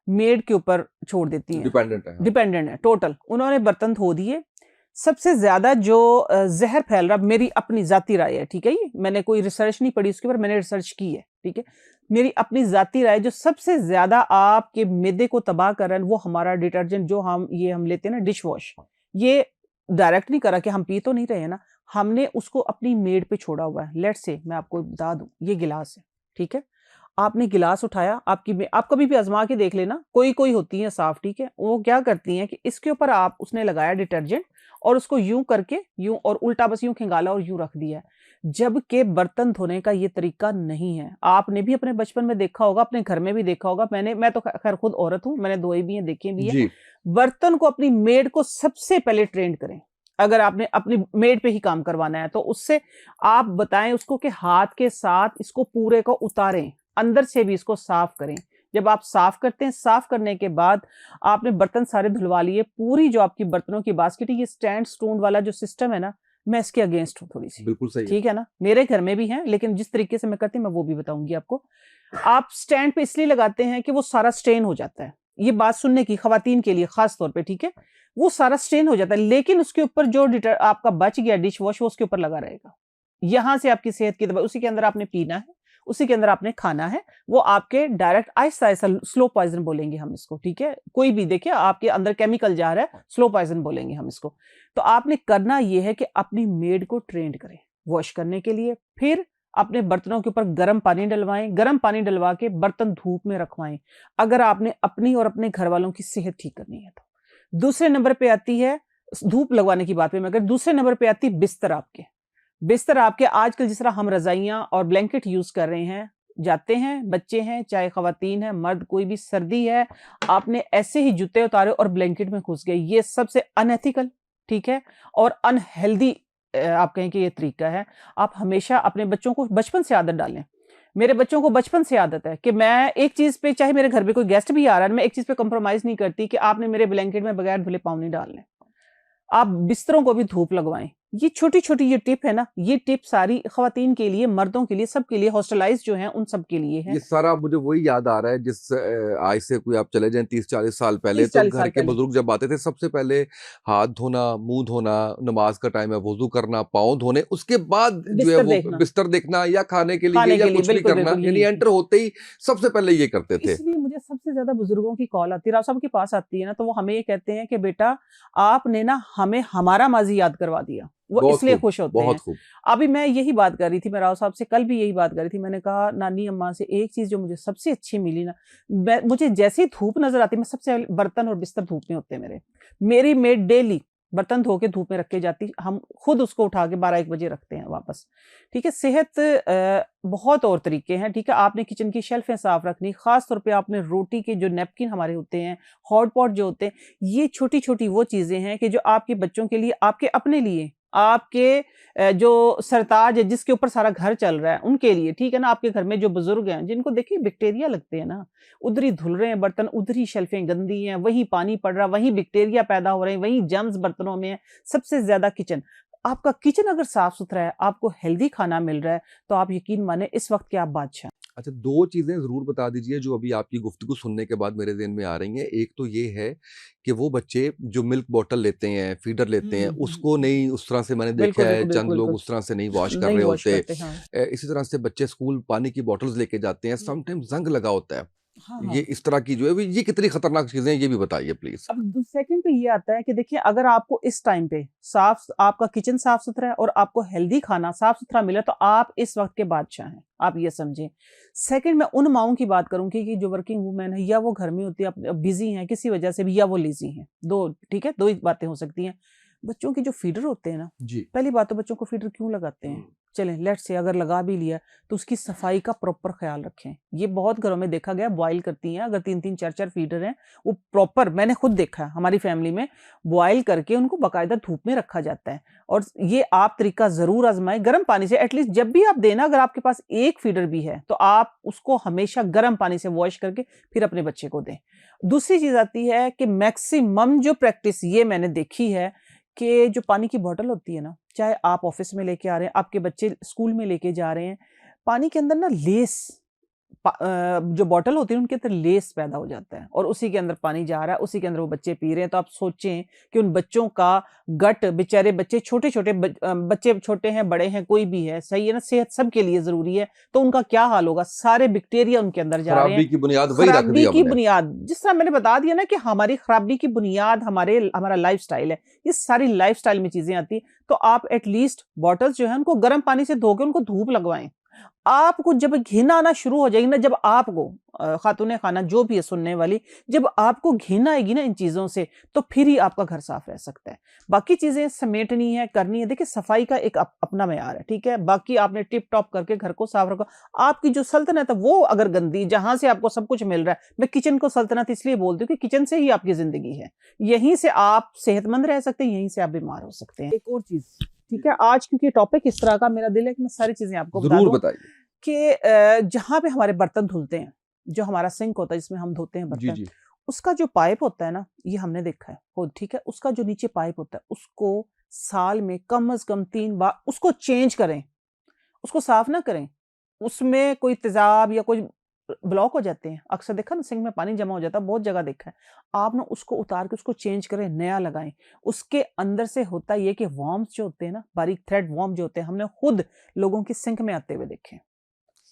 मेड के ऊपर छोड़ देती हैं, डिपेंडेंट है, हाँ। डिपेंडेंट है टोटल। उन्होंने बर्तन धो दिए। सबसे ज़्यादा जो ज़हर फैल रहा, मेरी अपनी ज़ाती राय है, ठीक है ये? मैंने कोई रिसर्च नहीं पढ़ी इसके ऊपर, मैंने रिसर्च की है, ठीक है? मेरी अपनी ज़ाती राय, जो सबसे ज़्यादा आपके मैदे को तबाह कर रहा है, वो हमारा डिटर्जेंट जो हम लेते हैं ना, डिश वॉश। ये डायरेक्ट नहीं करा कि हम पी तो नहीं रहे हैं ना, हमने उसको अपनी मेड पे छोड़ा हुआ है। लेट्स से मैं आपको बता दूँ, ये गिलास है, ठीक है? आपने गिलास उठाया, आप कभी भी आज़मा के देख लेना, कोई-कोई होती हैं साफ़, ठीक है? वो क्या करती हैं कि इसके ऊपर उसने लगाया डिटर्जेंट, और उसको यूँ करके, यूँ और उल्टा बस यूँ खंगाला और यूँ रख दिया है। जबकि बर्तन धोने का ये तरीका नहीं है। आपने भी अपने बचपन में देखा होगा, अपने घर में भी देखा होगा, मैं तो खैर खुद औरत हूँ, मैंने धोए भी हैं, देखे भी हैं। जी। बर्तन को अपनी मेड को सबसे पहले ट्रेंड करें। अगर आपने अपनी मेड पे ही काम करवाना है, तो उससे आप बताएँ उसको कि हाथ के साथ इसको पूरे को उतारें, अंदर से भी इसको साफ करें। जब आप साफ करते हैं, साफ करने के बाद आपने बर्तन सारे धुलवा लिए, पूरी जो आपकी बर्तनों की बास्केट है, ये स्टैंड स्टून वाला जो सिस्टम है ना, मैं इसके अगेंस्ट हूँ थोड़ी-सी। बिल्कुल सही है। ठीक है ना? मेरे घर में भी हैं, लेकिन जिस तरीके से मैं करती हूँ, मैं वो भी बताऊँगी आपको। आप स्टैंड पे इसलिए लगाते हैं कि वो सारा स्टेन हो जाता है। ये बात सुनने की, ख़वातीन के लिए ख़ास तौर पे, ठीक है? वो सारा स्टेन हो जाता है, लेकिन उसके ऊपर जो आपका बच गया डिश वॉश, वो उसके ऊपर लगा रहेगा। यहाँ से आपकी सेहत की दवा, उसी के अंदर आपने पीना है, उसी के अंदर आपने खाना है, वो आपके डायरेक्ट आहिस्ता-आहिस्ता स्लो पॉइज़न बोलेंगे हम इसको, ठीक है? कोई भी देखिए आपके अंदर केमिकल जा रहा है, स्लो पॉइज़न बोलेंगे हम इसको। तो आपने करना ये है कि अपनी मेड को ट्रेंड करें, वॉश करने के लिए, फिर अपने बर्तनों के ऊपर गर्म पानी डलवाएँ, गर्म पानी डलवा के बर्तन धूप में रखवाएँ, अगर आपने अपनी और अपने घरवालों की सेहत ठीक करनी है तो। दूसरे नंबर पे आती है, धूप लगवाने की बात में मैं अगर दूसरे नंबर पे आती है बिस्तर आपके। बिस्तर आपके आजकल जिस तरह हम रज़ाइयाँ और ब्लैंकेट यूज़ कर रहे हैं, जाते हैं, बच्चे हैं, चाहे ख़वातीन हैं, मर्द, कोई भी, सर्दी है, आपने ऐसे ही जूते उतारे और ब्लैंकेट में घुस गए। ये सबसे अनएथिकल, ठीक है? और अनहेल्दी आप कहें कि ये तरीका है। आप हमेशा अपने बच्चों को बचपन से आदत डालें। मेरे बच्चों को बचपन से आदत है कि मैं एक चीज़ पे, चाहे मेरे घर पे कोई गेस्ट भी आ रहा है, मैं एक चीज़ पे कॉम्प्रोमाइज़ नहीं करती कि आपने मेरे ब्लैंकेट में बगैर धुले पाँव नहीं डालने। आप बिस्तरों को भी धूप लगवाएँ। ये छोटी-छोटी ये टिप है ना, ये टिप सारी ख़वातीन के लिए, मर्दों के लिए, सबके लिए, हॉस्टलाइज़्ड जो हैं उन सब के लिए है। ये सारा मुझे वही याद आ रहा है जिस आज से कोई आप चले जाएँ 30-40 साल पहले, तो 30-40 घर साल के पहले। बुजुर्ग जब आते थे सबसे पहले हाथ धोना, मुँह धोना, नमाज का टाइम है वज़ू करना, पाँव धोने, उसके बाद जो है बिस्तर वो देखना, बिस्तर देखना या खाने के लिए खाने या के लिए, कुछ भी बिल्कुल, करना, बिल्कुल, यानी यही। एंटर होते ही सबसे पहले ये करते तो थे। इसलिए मुझे सबसे ज़्यादा बुज़ुर्गों की कॉल आती है, राव साहब के पास आती है ना, तो वो हमें ये कहते हैं कि बेटा आपने ना हमें हमारा माज़ी याद करवा दिया। वो बहुत इसलिए खूब, खुश होते बहुत हैं। खूब। अभी मैं यही बात कर रही थी, मैं राव साहब से कल भी यही बात कर रही थी। मैंने कहा नानी अम्मा से एक चीज़ जो मुझे सबसे अच्छी मिली ना, मुझे जैसे ही धूप नज़र आती है, मैं सबसे पहले बर्तन और बिस्तर धूप में होते हैं मेरे। मेरी मेड डेली बर्तन धो के धूप में रख के जाती, हम खुद उसको उठा के 12-1 बजे रखते हैं वापस। ठीक है? सेहत बहुत और तरीके हैं, ठीक है? आपने किचन की शेल्फ़ें साफ़ रखनी, ख़ास तौर पे आपने रोटी के जो नैपकिन हमारे होते हैं, हॉट पॉट जो होते हैं, ये छोटी-छोटी वो चीज़ें हैं कि जो आपके बच्चों के लिए, आपके अपने लिए, आपके जो सरताज है जिसके ऊपर सारा घर चल रहा है, उनके लिए, ठीक है ना? आपके घर में जो बुज़ुर्ग हैं, जिनको देखिए बैक्टीरिया लगते हैं ना, उधर ही धुल रहे हैं बर्तन, उधर ही शेल्फ़ें गंदी हैं, वहीं पानी पड़ रहा है, वहीं बैक्टीरिया पैदा हो रहे हैं, वहीं जर्म्स बर्तनों में हैं, सबसे ज़्यादा किचन। आपका किचन अगर साफ-सुथरा है, आपको हेल्दी खाना मिल रहा है, तो आप यकीन मानें इस वक़्त के आप बादशाह। अच्छा 2 चीज़ें ज़रूर बता दीजिए जो अभी आपकी गुफ्तगू सुनने के बाद मेरे ज़हन में आ रही हैं। एक तो ये है कि वो बच्चे जो मिल्क बॉटल लेते हैं, फीडर हुँ, लेते हैं, हुँ, हुँ, उसको हुँ। नहीं उस तरह से मैंने देखा बिल्कुल, है, बिल्कुल, चंद बिल्कुल, लोग बिल्कुल। उस तरह से नहीं वॉश कर नहीं रहे वॉश होते। करते, हाँ। इसी तरह से बच्चे स्कूल पानी की बॉटल्स लेके जाते हैं, हुँ। समटाइम्स ज़ंग लगा होता है। हाँ, ये हाँ। इस तरह की जो है ये कितनी खतरनाक चीज़ें हैं, ये भी बताइए प्लीज़? अब सेकंड पे ये आता है कि देखिए अगर आपको इस टाइम पे साफ आपका किचन साफ-सुथरा है और आपको हेल्दी खाना साफ-सुथरा मिले तो आप इस वक़्त के बादशाह हैं, आप ये समझें। सेकंड मैं उन माँओं की बात करूँगी कि जो वर्किंग वूमेन है या वो घर में होती है बिज़ी हैं किसी वजह से भी या वो लेज़ी हैं। 2 ठीक है, 2 ही बातें हो सकती हैं। बच्चों के जो फीडर होते हैं ना, जी। पहली बात तो बच्चों को फीडर क्यों लगाते हैं? चलें लेट्स से अगर लगा भी लिया तो उसकी सफाई का प्रॉपर ख़्याल रखें। ये बहुत घरों में देखा गया बॉयल करती हैं अगर 3-3 4-4 फीडर हैं वो प्रॉपर मैंने खुद देखा है हमारी फैमिली में बॉयल करके उनको बाकायदा धूप में रखा जाता है और ये आप तरीका ज़रूर आज़माएँ गर्म पानी से एटलीस्ट जब भी आप देना अगर आपके पास 1 फीडर भी है, तो आप उसको हमेशा गर्म पानी से वॉश करके फिर अपने बच्चे को दें। दूसरी चीज़ आती है कि मैक्सिमम जो प्रैक्टिस ये मैंने देखी है कि जो पानी की बॉटल होती है ना, चाहे आप ऑफ़िस में लेके आ रहे हैं, आपके बच्चे स्कूल में लेके जा रहे हैं, पानी के अंदर ना लेस जो बॉटल होती है उनके अंदर लेस पैदा हो जाता है और उसी के अंदर पानी जा रहा है, उसी के अंदर वो बच्चे पी रहे हैं। तो आप सोचें कि उन बच्चों का गट बेचारे बच्चे छोटे-छोटे बच्चे छोटे हैं, बड़े हैं, कोई भी है, सही है ना? सेहत सबके लिए ज़रूरी है, तो उनका क्या हाल होगा? सारे बैक्टीरिया उनके अंदर जा रहे हैं। खराबी की बुनियाद वही रख दी खराबी की हमने। बुनियाद जिस तरह मैंने बता दिया ना कि हमारी खराबी की बुनियाद हमारा लाइफ़स्टाइल है। ये सारी लाइफ़स्टाइल में चीज़ें आती हैं, तो आप एट लीस्ट बॉटल्स जो हैं उनको गर्म पानी से धो के उनको धूप लगवाएँ। आपको जब घिन आना शुरू हो जाएगी ना जब आपको खातून खाना जो भी है सुनने वाली, जब आपको घिन आएगी ना इन चीज़ों से, तो फिर ही आपका घर साफ रह सकता है। बाकी चीज़ें समेटनी है, करनी है, देखिए सफाई का एक अपना मयार है, ठीक है? बाकी आपने टिप-टॉप करके घर को साफ रखो। आपकी जो सल्तनत है वो अगर गंदी, जहाँ से आपको सब कुछ मिल रहा है, मैं किचन को सल्तनत इसलिए बोलती हूँ कि किचन से ही आपकी ज़िंदगी है। यहीं से आप सेहतमंद रह सकते हैं, यहीं से आप बीमार हो सकते हैं। एक और चीज़, ठीक है? आज क्योंकि टॉपिक इस तरह का मेरा दिल है कि मैं सारी चीज़ें आपको बता ज़रूर दूँ बताइए। कि जहाँ पे हमारे बर्तन धुलते हैं, जो हमारा सिंक होता है जिसमें हम धोते हैं जी, बर्तन, जी। उसका जो पाइप होता है ना, ये हमने देखा है खुद, ठीक है? उसका जो नीचे पाइप होता है, उसको साल में कम से कम 3 बार उसको चेंज करें, उसको साफ ना करें। उसमें कोई तेज़ाब या कोई ब्लॉक हो जाते हैं। अक्सर देखा ना सिंक में पानी जमा हो जाता है, बहुत जगह देखा है। आप ना उसको उतार के उसको चेंज करें, नया लगाएँ। उसके अंदर से होता ये है कि वर्म्स जो होते हैं ना, बारीक थ्रेड वर्म जो होते हैं, हमने खुद लोगों की सिंक में आते हुए देखे हैं।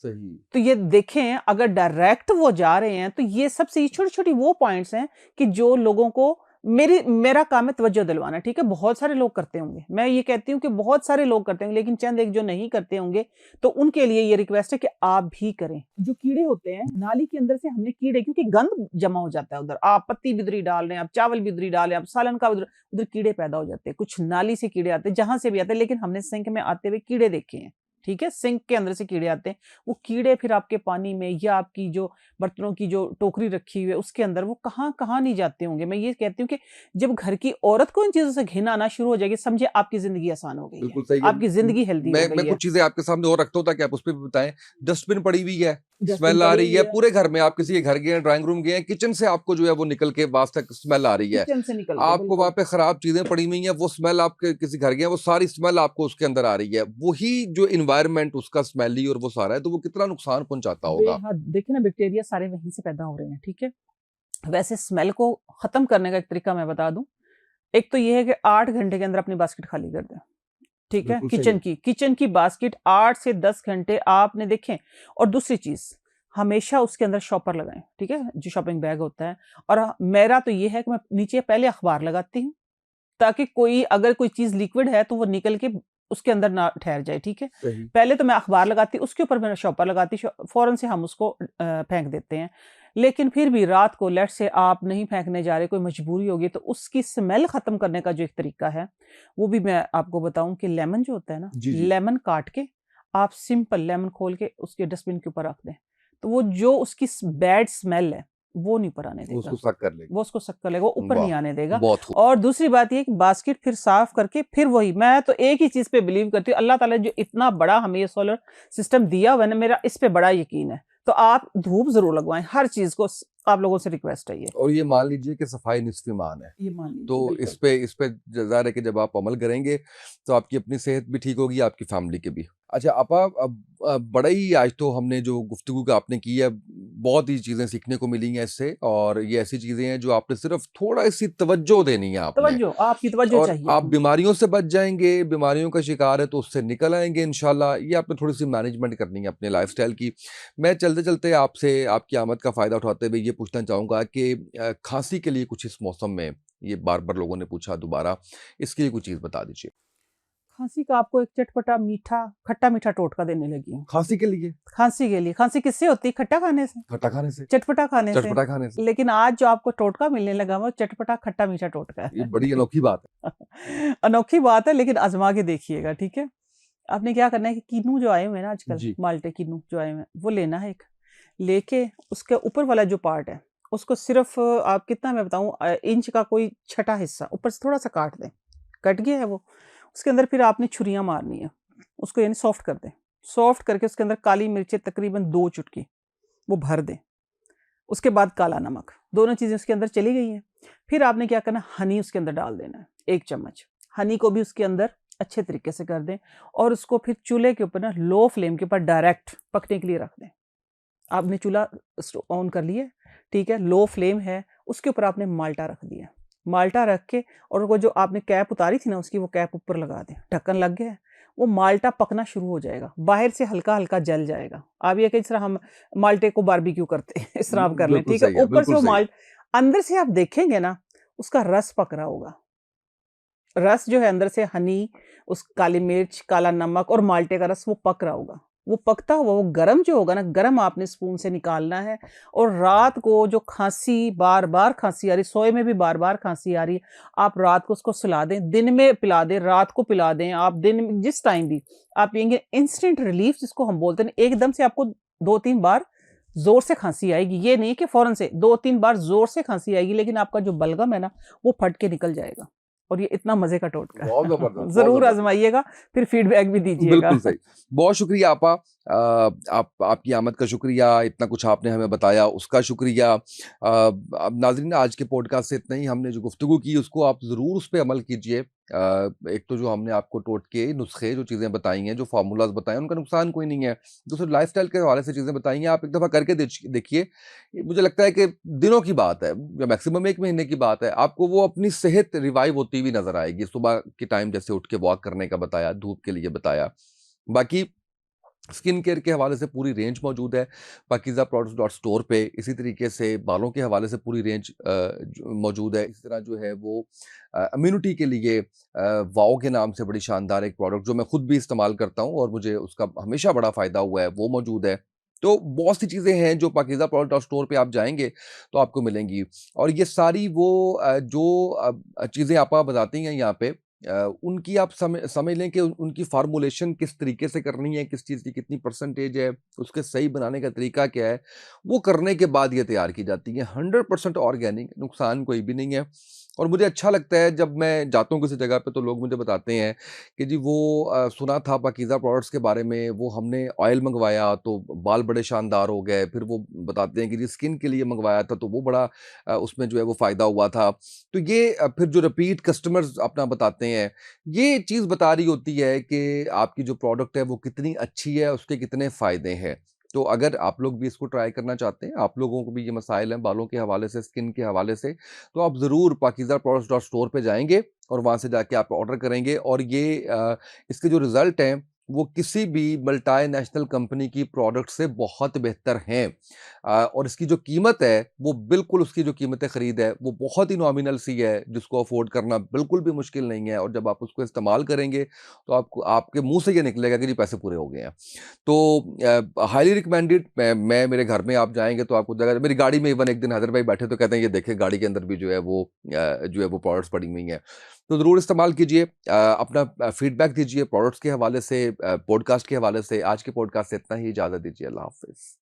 सही। तो ये देखें अगर डायरेक्ट वो जा रहे हैं तो ये सबसे ये छोटी-छोटी वो पॉइंट्स हैं कि जो लोगों को मेरा काम है तवज्जो दिलवाना, ठीक है? बहुत सारे लोग करते होंगे। मैं ये कहती हूँ कि बहुत सारे लोग करते होंगे लेकिन चंद एक जो नहीं करते होंगे, तो उनके लिए ये रिक्वेस्ट है कि आप भी करें। जो कीड़े होते हैं, नाली के अंदर से हमने कीड़े क्योंकि गंद जमा हो जाता है उधर। आप पत्ती भी उधर ही डाल रहे हैं, आप चावल भी उधर ही डाल रहे हैं, आप सालन का उधर कीड़े पैदा हो जाते हैं। कुछ नाली से कीड़े आते हैं, जहाँ से भी आते हैं लेकिन हमने सिंक में आते हुए कीड़े देखे हैं। ठीक है, सिंक के अंदर से कीड़े आते हैं, वो कीड़े फिर आपके पानी में या आपकी जो बर्तनों की जो टोकरी रखी हुई है उसके अंदर वो कहाँ नहीं जाते होंगे। मैं ये कहती हूँ कि जब घर की औरत को इन चीज़ों से घिन आना शुरू हो जाएगी, समझिए आपकी ज़िंदगी आसान हो गई है, बिल्कुल सही है। आपकी ज़िंदगी हेल्दी हो मैं गई है। कुछ चीज़ें आपके सामने और रखता हूँ ताकि आप उस पे भी बताएँ। डस्टबिन पड़ी हुई है, डस्टबिन स्मेल आ पड़ी रही हुई है, है, पूरे घर में आप किसी के घर गए हैं, ड्राइंग रूम गए हैं, किचन से आपको जो है वो निकल के बाहर तक स्मेल आ रही है। किचन से निकल के आपको वहाँ बिल्कुल। पे खराब चीज़ें पड़ी हुई हैं, वो स्मेल आपके किसी घर गए हैं, वो सारी स्मेल आपको उसके अंदर आ रही है। वही जो एनवायरनमेंट उसका स्मेली और वो सारा है, तो वो कितना नुकसान पहुँचाता होगा। बेहद देखिए ना, बैक्टीरिया सारे वहीं से पैदा हो रहे हैं, ठीक है? वैसे स्मेल को खत्म करने का एक तरीका मैं बता दूं। एक तो ये है कि 8 घंटे के अंदर अपनी बास्केट खाली कर दें, ठीक है? बिल्कुल सही है। किचन की बास्केट 8 से 10 घंटे आपने देखें। और दूसरी चीज, हमेशा उसके अंदर शॉपर लगाएं, ठीक है, जो शॉपिंग बैग होता है। और मेरा तो ये है कि मैं नीचे पहले अखबार लगाती हूँ, ताकि कोई अगर कोई चीज लिक्विड है तो वो निकल के उसके अंदर ना ठहर जाए, ठीक है? सही। पहले तो मैं अखबार लगाती, उसके ऊपर मैं शॉपर लगाती, फौरन से हम उसको फेंक देते हैं। लेकिन फिर भी रात को लेट से आप नहीं फेंकने जा रहे, कोई मजबूरी होगी, तो उसकी स्मेल खत्म करने का जो एक तरीका है, वो भी मैं आपको बताऊं कि लेमन जो होता है ना, जी, जी। लेमन काट के आप सिंपल लेमन खोल के उसके डस्टबिन के ऊपर रख दें, तो वो जो उसकी बैड स्मेल है वो नहीं ऊपर आने वो उसको देगा, सक कर लेगा। वो उसको शक्कर लेगा, वो ऊपर वाह! नहीं आने देगा। बहुत खूब। और दूसरी बात ये कि बास्केट फिर साफ करके फिर वही, मैं तो एक ही चीज पे बिलीव करती हूँ, अल्लाह ताला ने जो इतना बड़ा हमें ये सोलर सिस्टम दिया हुआ है ना, मेरा इस पे बड़ा यकीन है। तो आप धूप जरूर लगवाएं हर चीज को, आप लोगों से रिक्वेस्ट है ये। और ये मान लीजिए कि सफाई निस्फ़ ईमान है। ये मान लीजिए तो बिल्कुल। इस पे ज़ाहिर है कि जब आप अमल करेंगे, तो आपकी अपनी सेहत भी ठीक होगी, आपकी फैमिली की भी। अच्छा आपा, अब बड़ा ही आज तो हमने जो गुफ्तगू का आपने की है, बहुत ही चीज़ें सीखने को मिली हैं इससे, और ये ऐसी चीज़ें हैं जो आपने सिर्फ़ थोड़ा-सी तवज्जो देनी है आपने। तवज्जो, आपकी तवज्जो और चाहिए आप हमें। बीमारियों से बच जाएँगे, बीमारियों का शिकार है तो उससे निकल आएँगे इंशाल्लाह। ये आपने थोड़ी-सी मैनेजमेंट करनी है अपने लाइफ़स्टाइल की। मैं चलते-चलते आपसे आपकी आमद का फ़ायदा उठाते हुए ये पूछना चाहूँगा कि खाँसी के लिए कुछ इस मौसम में, ये बार-बार लोगों ने पूछा दोबारा, इसके लिए कोई चीज़ बता दीजिए। खांसी का आपको एक चटपटा मीठा, खट्टा मीठा टोटका देने लगी हूँ। खाँसी के लिए? खांसी के लिए, खांसी किससे होती है? खट्टा खाने से, खट्टा खाने से? चटपटा खाने से। चटपटा खाने से? लेकिन आज जो आपको टोटका मिलने लगा वो चटपटा खट्टा मीठा टोटका ये है। बड़ी अनोखी बात ठीक। अनोखी बात है, लेकिन आजमा के देखिएगा, ठीक है? आपने क्या करना है कि किन्नू जो आए हुए हैं ना है। आजकल, जी। माल्टे किन्नू जो आए हुए हैं, वो लेना है एक। लेके उसके ऊपर वाला जो पार्ट है, उसको सिर्फ आप कितना मैं बताऊँ, इंच का कोई छठा हिस्सा ऊपर से थोड़ा सा काट दें। कट गया है वो, उसके अंदर फिर आपने छुरियाँ मारनी है। उसको यानी सॉफ्ट कर दें। सॉफ्ट करके उसके अंदर काली मिर्चें तकरीबन 2 चुटकी वो भर दें। उसके बाद काला नमक, दोनों चीज़ें उसके अंदर चली गई हैं। फिर आपने क्या करना है, हनी उसके अंदर डाल देना है, 1 चम्मच। हनी को भी उसके अंदर अच्छे तरीके से कर दें और उसको फिर चूल्हे के ऊपर ना लो फ्लेम के ऊपर डायरेक्ट पकने के लिए रख दें। आपने चूल्हा ऑन कर लिया, ठीक है, लो फ्लेम है, उसके ऊपर आपने माल्टा रख दिया। माल्टा रख के और वो जो आपने कैप उतारी थी ना उसकी, वो कैप ऊपर लगा दें, ढक्कन लग गया है, वो माल्टा पकना शुरू हो जाएगा, बाहर से हल्का-हल्का जल जाएगा। आप ये कि जिस तरह हम माल्टे को बारबेक्यू करते हैं, इस तरह आप कर लें, बिल्कुल ठीक है? सही है, ऊपर से बिल्कुल वो सही है। अंदर से आप देखेंगे ना, उसका रस पक रहा होगा। रस जो है अंदर से हनी, उस काली मिर्च, काला नमक और माल्टे का रस वो पक रहा होगा। वो पकता हुआ वो गरम जो होगा ना, गरम आपने स्पून से निकालना है। और रात को जो खाँसी, बार-बार खाँसी आ रही, सोए में भी बार-बार खाँसी आ रही है, आप रात को उसको सुला दें, दिन में पिला दें, रात को पिला दें, आप दिन में जिस टाइम भी आप पिएँगे, इंस्टेंट रिलीफ जिसको हम बोलते हैं, एकदम से आपको 2-3 बार ज़ोर से खाँसी आएगी। ये नहीं है कि फ़ौरन से, 2-3 बार ज़ोर से खाँसी आएगी, लेकिन आपका जो बलगम है ना, वो फट के निकल जाएगा। और ये इतना मज़े का टोटका बहुत है। ज़बरदस्त, बहुत ज़रूर ज़बरदस्त। आज़माइएगा, फिर फीडबैक भी दीजिएगा। बिल्कुल सही। बहुत शुक्रिया आपा। आपकी आमद का शुक्रिया, इतना कुछ आपने हमें बताया उसका शुक्रिया। अब नाज़रीन, आज के पॉडकास्ट से इतना ही। हमने जो गुफ्तगू की उसको आप ज़रूर उस पे अमल कीजिए। एक तो जो हमने आपको टोटके, नुस्खे, जो चीज़ें बताई हैं, जो फ़ॉर्मूलाज़ बताए हैं, उनका नुकसान कोई नहीं है। दूसरे लाइफ़स्टाइल के हवाले से चीज़ें बताई हैं, आप एक दफ़ा करके देखिए। मुझे लगता है कि दिनों की बात है, या मैक्सिमम 1 महीने की बात है, आपको वो अपनी सेहत रिवाइव होती हुई नज़र आएगी। सुबह के टाइम जैसे उठ के वॉक करने का बताया, धूप के लिए बताया। बाकी स्किन केयर के हवाले से पूरी रेंज मौजूद है पाकीज़ा प्रोडक्ट्स डॉट स्टोर पे। इसी तरीके से बालों के हवाले से पूरी रेंज मौजूद है। इसी तरह जो है वो इम्यूनिटी के लिए वाओ के नाम से बड़ी शानदार एक प्रोडक्ट जो मैं खुद भी इस्तेमाल करता हूँ और मुझे उसका हमेशा बड़ा फ़ायदा हुआ है, वो मौजूद है। तो बहुत सी चीज़ें हैं जो पाकीज़ा प्रोडक्ट डॉट स्टोर पे आप जाएँगे तो आपको मिलेंगी। और ये सारी वो जो चीज़ें आप बताती हैं यहाँ पे, उनकी आप समझ लें कि उनकी फ़ॉर्मुलेशन किस तरीके से करनी है, किस चीज़ की कितनी परसेंटेज है, उसके सही बनाने का तरीका क्या है, वो करने के बाद ये तैयार की जाती है। 100% ऑर्गेनिक, नुकसान कोई भी नहीं है। और मुझे अच्छा लगता है जब मैं जाता हूँ किसी जगह पे तो लोग मुझे बताते हैं कि जी वो सुना था पाकीज़ा प्रोडक्ट्स के बारे में, वो हमने ऑयल मँगवाया तो बाल बड़े शानदार हो गए। फिर वो बताते हैं कि जी स्किन के लिए मँगवाया था तो वो बड़ा उसमें जो है वो फ़ायदा हुआ था। तो ये फिर जो रिपीट कस्टमर्स अपना बताते हैं, ये चीज़ बता रही होती है कि आपकी जो प्रोडक्ट है वो कितनी अच्छी है, उसके कितने फ़ायदे हैं। तो अगर आप लोग भी इसको ट्राई करना चाहते हैं, आप लोगों को भी ये मसाइल हैं बालों के हवाले से, स्किन के हवाले से, तो आप ज़रूर पाकीज़ा प्रोडक्ट्स डॉट स्टोर पे जाएँगे और वहाँ से जाके आप ऑर्डर करेंगे और ये इसके जो रिज़ल्ट हैं, वो किसी भी मल्टीनेशनल कंपनी की प्रोडक्ट से बहुत बेहतर हैं। और इसकी जो कीमत है, वो बिल्कुल उसकी जो कीमत-ए-ख़रीद है, वो बहुत ही नॉमिनल सी है, जिसको अफ़ोर्ड करना बिल्कुल भी मुश्किल नहीं है और जब आप उसको इस्तेमाल करेंगे, तो आपको आपके मुँह से ये निकलेगा कि जी पैसे पूरे हो गए हैं। तो हाइली रिकमेंडेड मैं मेरे घर में आप जाएँगे तो आपको जगह मेरी गाड़ी में इवन एक दिन हैदर भाई बैठे तो कहते हैं ये देखिए गाड़ी के अंदर भी जो है वो प्रोडक्ट्स पड़ी हुई हैं। तो ज़रूर इस्तेमाल कीजिए अपना फीडबैक दीजिए प्रोडक्ट्स के हवाले से पॉडकास्ट के हवाले से। आज के पॉडकास्ट से इतना ही, इजाज़त दीजिए। अल्लाह हाफ़िज़।